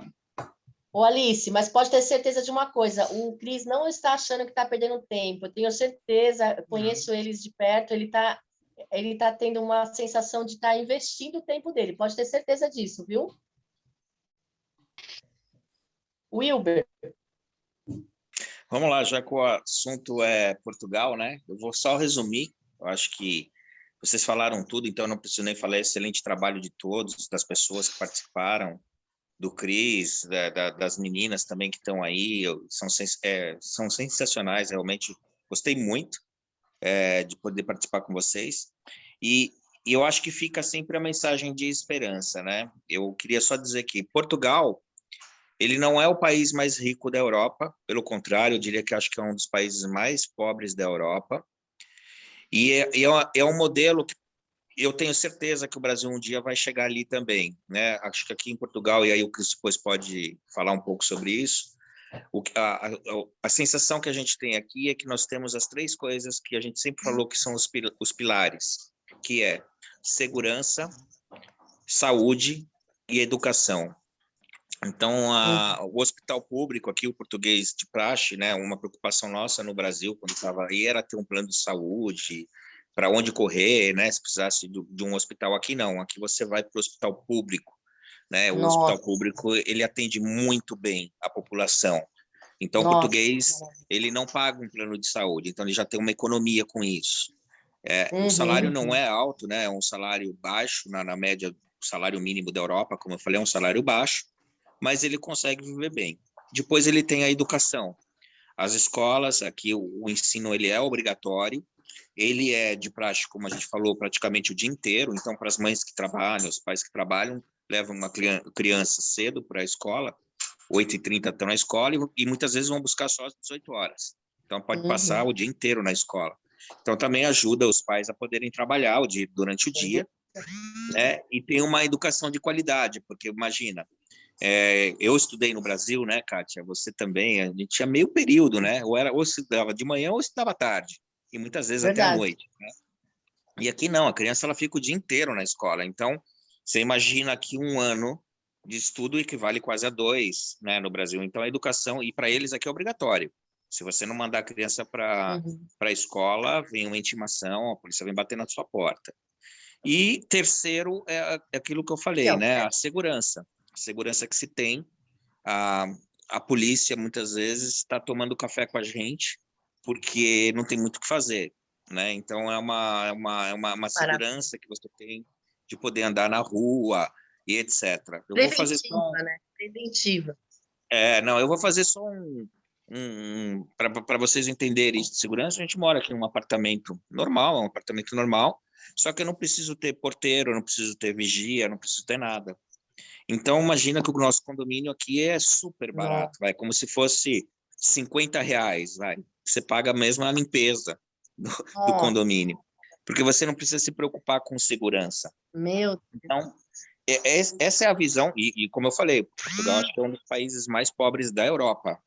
Ô, Alice, mas pode ter certeza de uma coisa, o Cris não está achando que está perdendo tempo, eu tenho certeza, conheço eles de perto, ele tá tendo uma sensação de estar investindo o tempo dele, pode ter certeza disso, viu? Wilber, Vamos lá, já que o assunto é Portugal, né? Eu vou só resumir. Eu acho que vocês falaram tudo, então eu não preciso nem falar. Excelente trabalho de todos, das pessoas que participaram, do Cris, das meninas também que estão aí. São sensacionais, realmente. Gostei muito de poder participar com vocês. E eu acho que fica sempre a mensagem de esperança, né? Eu queria só dizer que Portugal, ele não é o país mais rico da Europa, pelo contrário, eu diria que acho que é um dos países mais pobres da Europa. E é um modelo que eu tenho certeza que o Brasil um dia vai chegar ali também, né? Acho que aqui em Portugal, e aí o Cris depois pode falar um pouco sobre isso, a sensação que a gente tem aqui é que nós temos as três coisas que a gente sempre falou que são os pilares, que é segurança, saúde e educação. Então, o hospital público aqui, o português de praxe, né, uma preocupação nossa no Brasil, quando estava aí, era ter um plano de saúde, para onde correr, né, se precisasse de um hospital. Aqui não, aqui você vai para o hospital público, né, o hospital público, ele atende muito bem a população. Então, o português, ele não paga um plano de saúde, então ele já tem uma economia com isso. O salário não é alto, né, é um salário baixo, na média, o salário mínimo da Europa, como eu falei, é um salário baixo, mas ele consegue viver bem. Depois ele tem a educação. As escolas, aqui o ensino ele é obrigatório, ele é de praxe, como a gente falou, praticamente o dia inteiro, então para as mães que trabalham, os pais que trabalham, levam uma criança cedo para a escola, 8h30 estão na escola e muitas vezes vão buscar só às 18 horas. Então pode passar o dia inteiro na escola. Então também ajuda os pais a poderem trabalhar durante o dia, né? E tem uma educação de qualidade, porque imagina, eu estudei no Brasil, né, Kátia? Você também, a gente tinha meio período, né? Ou estudava de manhã ou estudava tarde, e muitas vezes até à noite, né? E aqui não, a criança ela fica o dia inteiro na escola. Então, você imagina que um ano de estudo equivale quase a 2, né, no Brasil. Então, a educação, e para eles aqui é obrigatório. Se você não mandar a criança para a escola, vem uma intimação, a polícia vem bater na sua porta. E terceiro é aquilo que eu falei, né? A segurança que se tem. A polícia, muitas vezes, está tomando café com a gente porque não tem muito o que fazer, né? Então, é uma segurança que você tem de poder andar na rua e etc. Preventiva. Eu vou fazer só para vocês entenderem isso de segurança. A gente mora aqui num apartamento normal, só que eu não preciso ter porteiro, não preciso ter vigia, não preciso ter nada. Então, imagina que o nosso condomínio aqui é super barato, como se fosse R$50, Você paga mesmo a limpeza do condomínio, porque você não precisa se preocupar com segurança. Então, essa é a visão, e como eu falei, Portugal acho que é um dos países mais pobres da Europa,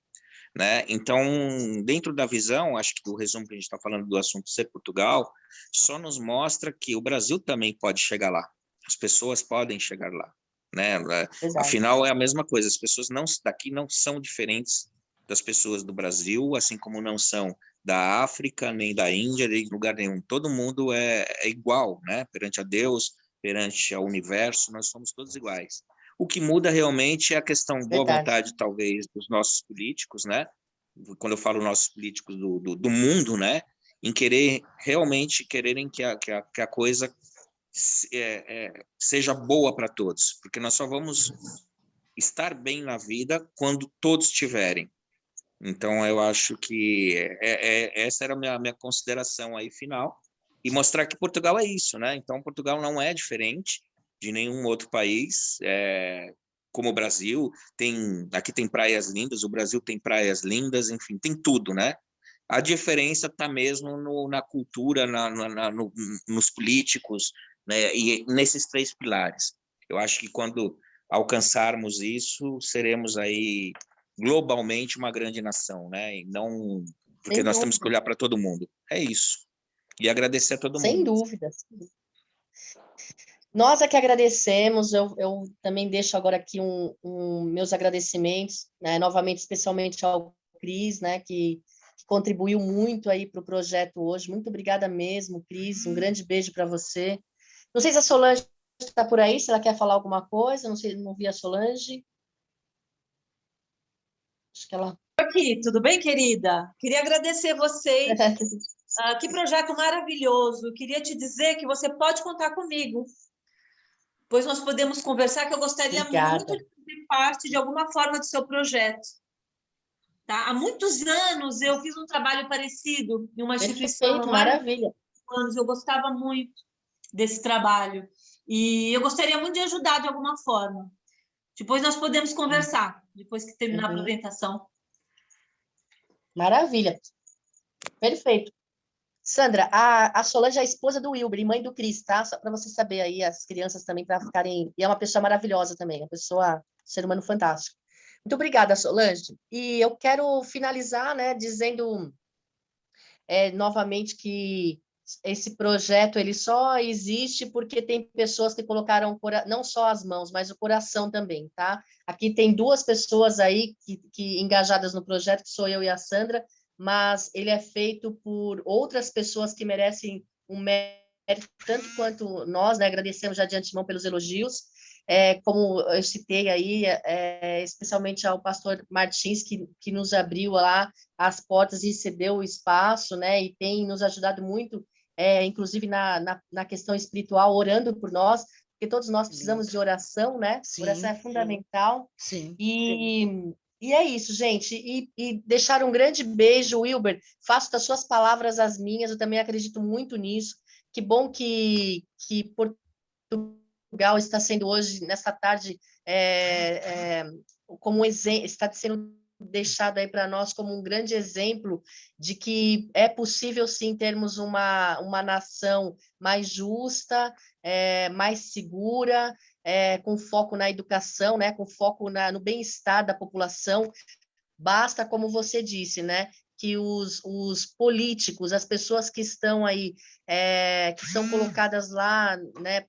né? Então, dentro da visão, acho que o resumo que a gente está falando do assunto ser Portugal, só nos mostra que o Brasil também pode chegar lá, as pessoas podem chegar lá, né? Afinal, é a mesma coisa, as pessoas daqui não são diferentes das pessoas do Brasil, assim como não são da África, nem da Índia, nem de lugar nenhum. Todo mundo é igual, né? Perante a Deus, perante ao universo, nós somos todos iguais. O que muda realmente é a questão boa vontade, talvez, dos nossos políticos, né? Quando eu falo nossos políticos do mundo, né? em querer realmente quererem que a coisa seja boa para todos, porque nós só vamos estar bem na vida quando todos tiverem. Então, eu acho que essa era a minha consideração aí final, e mostrar que Portugal é isso, né? Então, Portugal não é diferente de nenhum outro país, como o Brasil, aqui tem praias lindas, o Brasil tem praias lindas, enfim, tem tudo, né? A diferença está mesmo na cultura, nos políticos, né? E nesses 3 pilares. Eu acho que quando alcançarmos isso, seremos aí globalmente uma grande nação, né? E não porque Sem nós temos que dúvida, olhar para todo mundo. É isso. E agradecer a todo sem mundo. dúvidas. Nós é que agradecemos, eu também deixo agora aqui meus agradecimentos, né, novamente, especialmente ao Cris, né, que contribuiu muito aí para o projeto hoje. Muito obrigada mesmo, Cris, um grande beijo para você. Não sei se a Solange está por aí, se ela quer falar alguma coisa, não sei, não vi a Solange. Acho que ela... Aqui, tudo bem, querida? Queria agradecer vocês. Que projeto maravilhoso. Queria te dizer que você pode contar comigo, pois nós podemos conversar, que eu gostaria Obrigada. muito de fazer parte de alguma forma do seu projeto. Tá? Há muitos anos eu fiz um trabalho parecido em uma instituição. Perfeito, maravilha. Anos, eu gostava muito desse trabalho. E eu gostaria muito de ajudar de alguma forma. Depois nós podemos conversar, depois que terminar a apresentação. Maravilha. Perfeito. Sandra, a Solange é a esposa do Wilber e mãe do Cris, tá? Só para você saber aí, as crianças também, para ficarem... E é uma pessoa maravilhosa também, uma pessoa, ser humano fantástico. Muito obrigada, Solange. E eu quero finalizar, né, dizendo novamente que esse projeto ele só existe porque tem pessoas que colocaram não só as mãos, mas o coração também, tá? Aqui tem 2 pessoas aí que engajadas no projeto, que sou eu e a Sandra, mas ele é feito por outras pessoas que merecem um mérito tanto quanto nós, né? Agradecemos já de antemão pelos elogios, como eu citei aí, especialmente ao pastor Martins, que nos abriu lá as portas e cedeu o espaço, né? E tem nos ajudado muito, inclusive na questão espiritual, orando por nós, porque todos nós precisamos de oração, né? Sim, oração é fundamental. sim. E é isso, gente. E deixar um grande beijo, Wilber. Faço das suas palavras as minhas, eu também acredito muito nisso. Que bom que Portugal está sendo hoje, nessa tarde, como está sendo deixado aí para nós como um grande exemplo de que é possível, sim, termos uma nação mais justa, mais segura, com foco na educação, né, com foco no bem-estar da população. Basta, como você disse, né, que os políticos, as pessoas que estão aí, que são colocadas lá, né,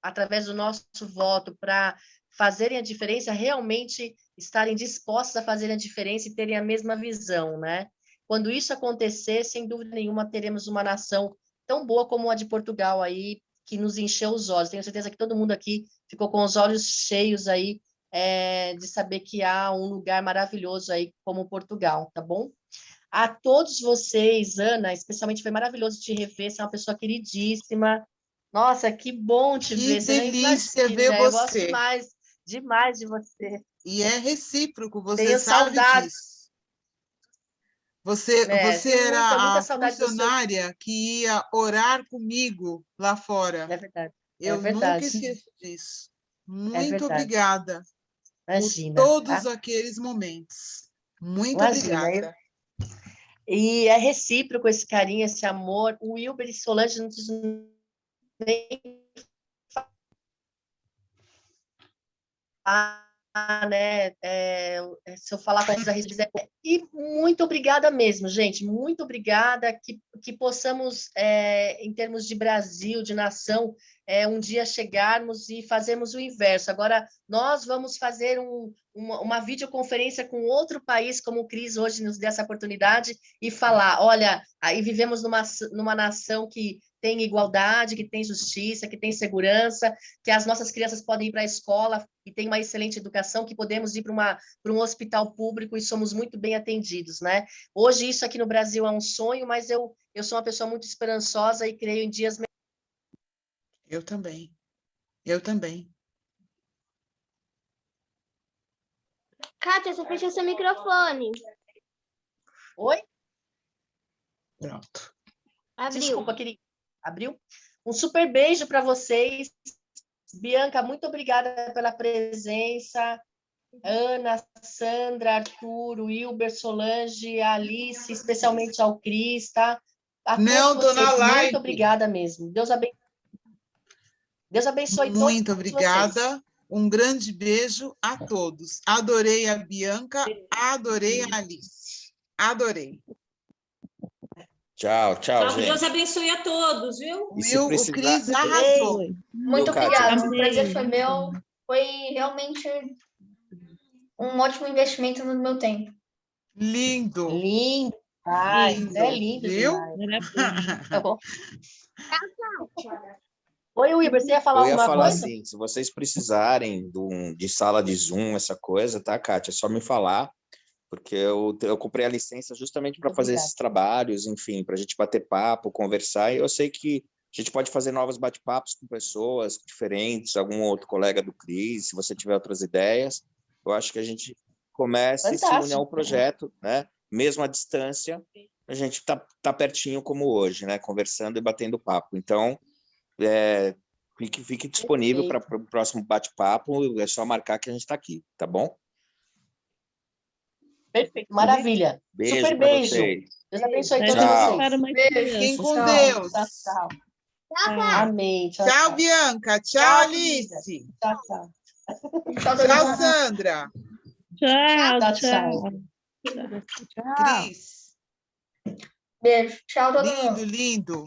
através do nosso voto para fazerem a diferença, realmente estarem dispostos a fazerem a diferença e terem a mesma visão, né? Quando isso acontecer, sem dúvida nenhuma, teremos uma nação tão boa como a de Portugal aí, que nos encheu os olhos. Tenho certeza que todo mundo aqui ficou com os olhos cheios aí, de saber que há um lugar maravilhoso aí como Portugal, tá bom? A todos vocês, Ana, especialmente foi maravilhoso te rever, você é uma pessoa queridíssima. Nossa, que bom te ver. Que Você nem delícia imagina, ver eu gosto você. demais de você. E é recíproco, você Tenho sabe saudades. disso. Você Tenho era muita a saudade do seu... funcionária que ia orar comigo lá fora. É verdade. Eu nunca esqueço disso. Muito verdade. obrigada Imagina, por todos tá? aqueles momentos. Muito Imagina. obrigada. E é recíproco esse carinho, esse amor. O Wilber e Solange não precisam nem falar, né? Se eu falar com eles a respeito. E muito obrigada mesmo, gente. Muito obrigada. Que possamos, em termos de Brasil, de nação, um dia chegarmos e fazermos o inverso. Agora, nós vamos fazer uma videoconferência com outro país, como o Cris hoje nos deu essa oportunidade, e falar, olha, aí vivemos numa nação que tem igualdade, que tem justiça, que tem segurança, que as nossas crianças podem ir para a escola e tem uma excelente educação, que podemos ir para um hospital público e somos muito bem atendidos, né? Hoje isso aqui no Brasil é um sonho, mas eu sou uma pessoa muito esperançosa e creio em dias melhores. Eu também. Eu também. Kátia, você fechou seu microfone. Oi? Pronto. Abriu. Desculpa, querida. Abriu? Um super beijo para vocês. Bianca, muito obrigada pela presença. Ana, Sandra, Arthur, Wilber, Solange, Alice, especialmente ao Cris, tá? A Não, todos tô na vocês, live. muito obrigada mesmo. Deus abençoe todos Muito vocês. obrigada. Um grande beijo a todos. Adorei a Bianca, adorei a Alice. Adorei. Tchau, Tchau, que gente. Deus abençoe a todos, viu? E se O precisar... Cris arrasou. Muito Kátia? obrigada. O Amei. prazer foi meu. Foi realmente um ótimo investimento no meu tempo. Lindo. Lindo. Ai, Lindo, é lindo viu? demais. Tá bom. Oi, Wilber, você ia falar Eu ia alguma falar coisa? assim, se vocês precisarem de sala de Zoom, essa coisa, tá, Kátia? É só me falar, porque eu comprei a licença justamente para Muito fazer obrigada. esses trabalhos, enfim, para a gente bater papo, conversar, e eu sei que a gente pode fazer novos bate-papos com pessoas diferentes, algum outro colega do Cris, se você tiver outras ideias, eu acho que a gente comece e se une Fantástico. ao projeto, né? Mesmo à distância, a gente tá pertinho como hoje, né? Conversando e batendo papo. Então, fique disponível para o próximo bate-papo, é só marcar que a gente está aqui, tá bom? Perfeito, maravilha. Beijo Super para beijo. vocês. Deus abençoe Beijo todos Tchau. vocês. para mais Beijo. Fiquem crianças. com Tchau. Deus. Tchau, tchau. Tchau. Amém. Tchau, Tchau, tchau. Bianca. Tchau, Tchau, Alice. Tchau, tchau. Tchau, todo Tchau, mundo. Sandra. Tchau, Tchau, tchau. Tchau. Cris. Beijo. Tchau, todo mundo. Lindo, lindo.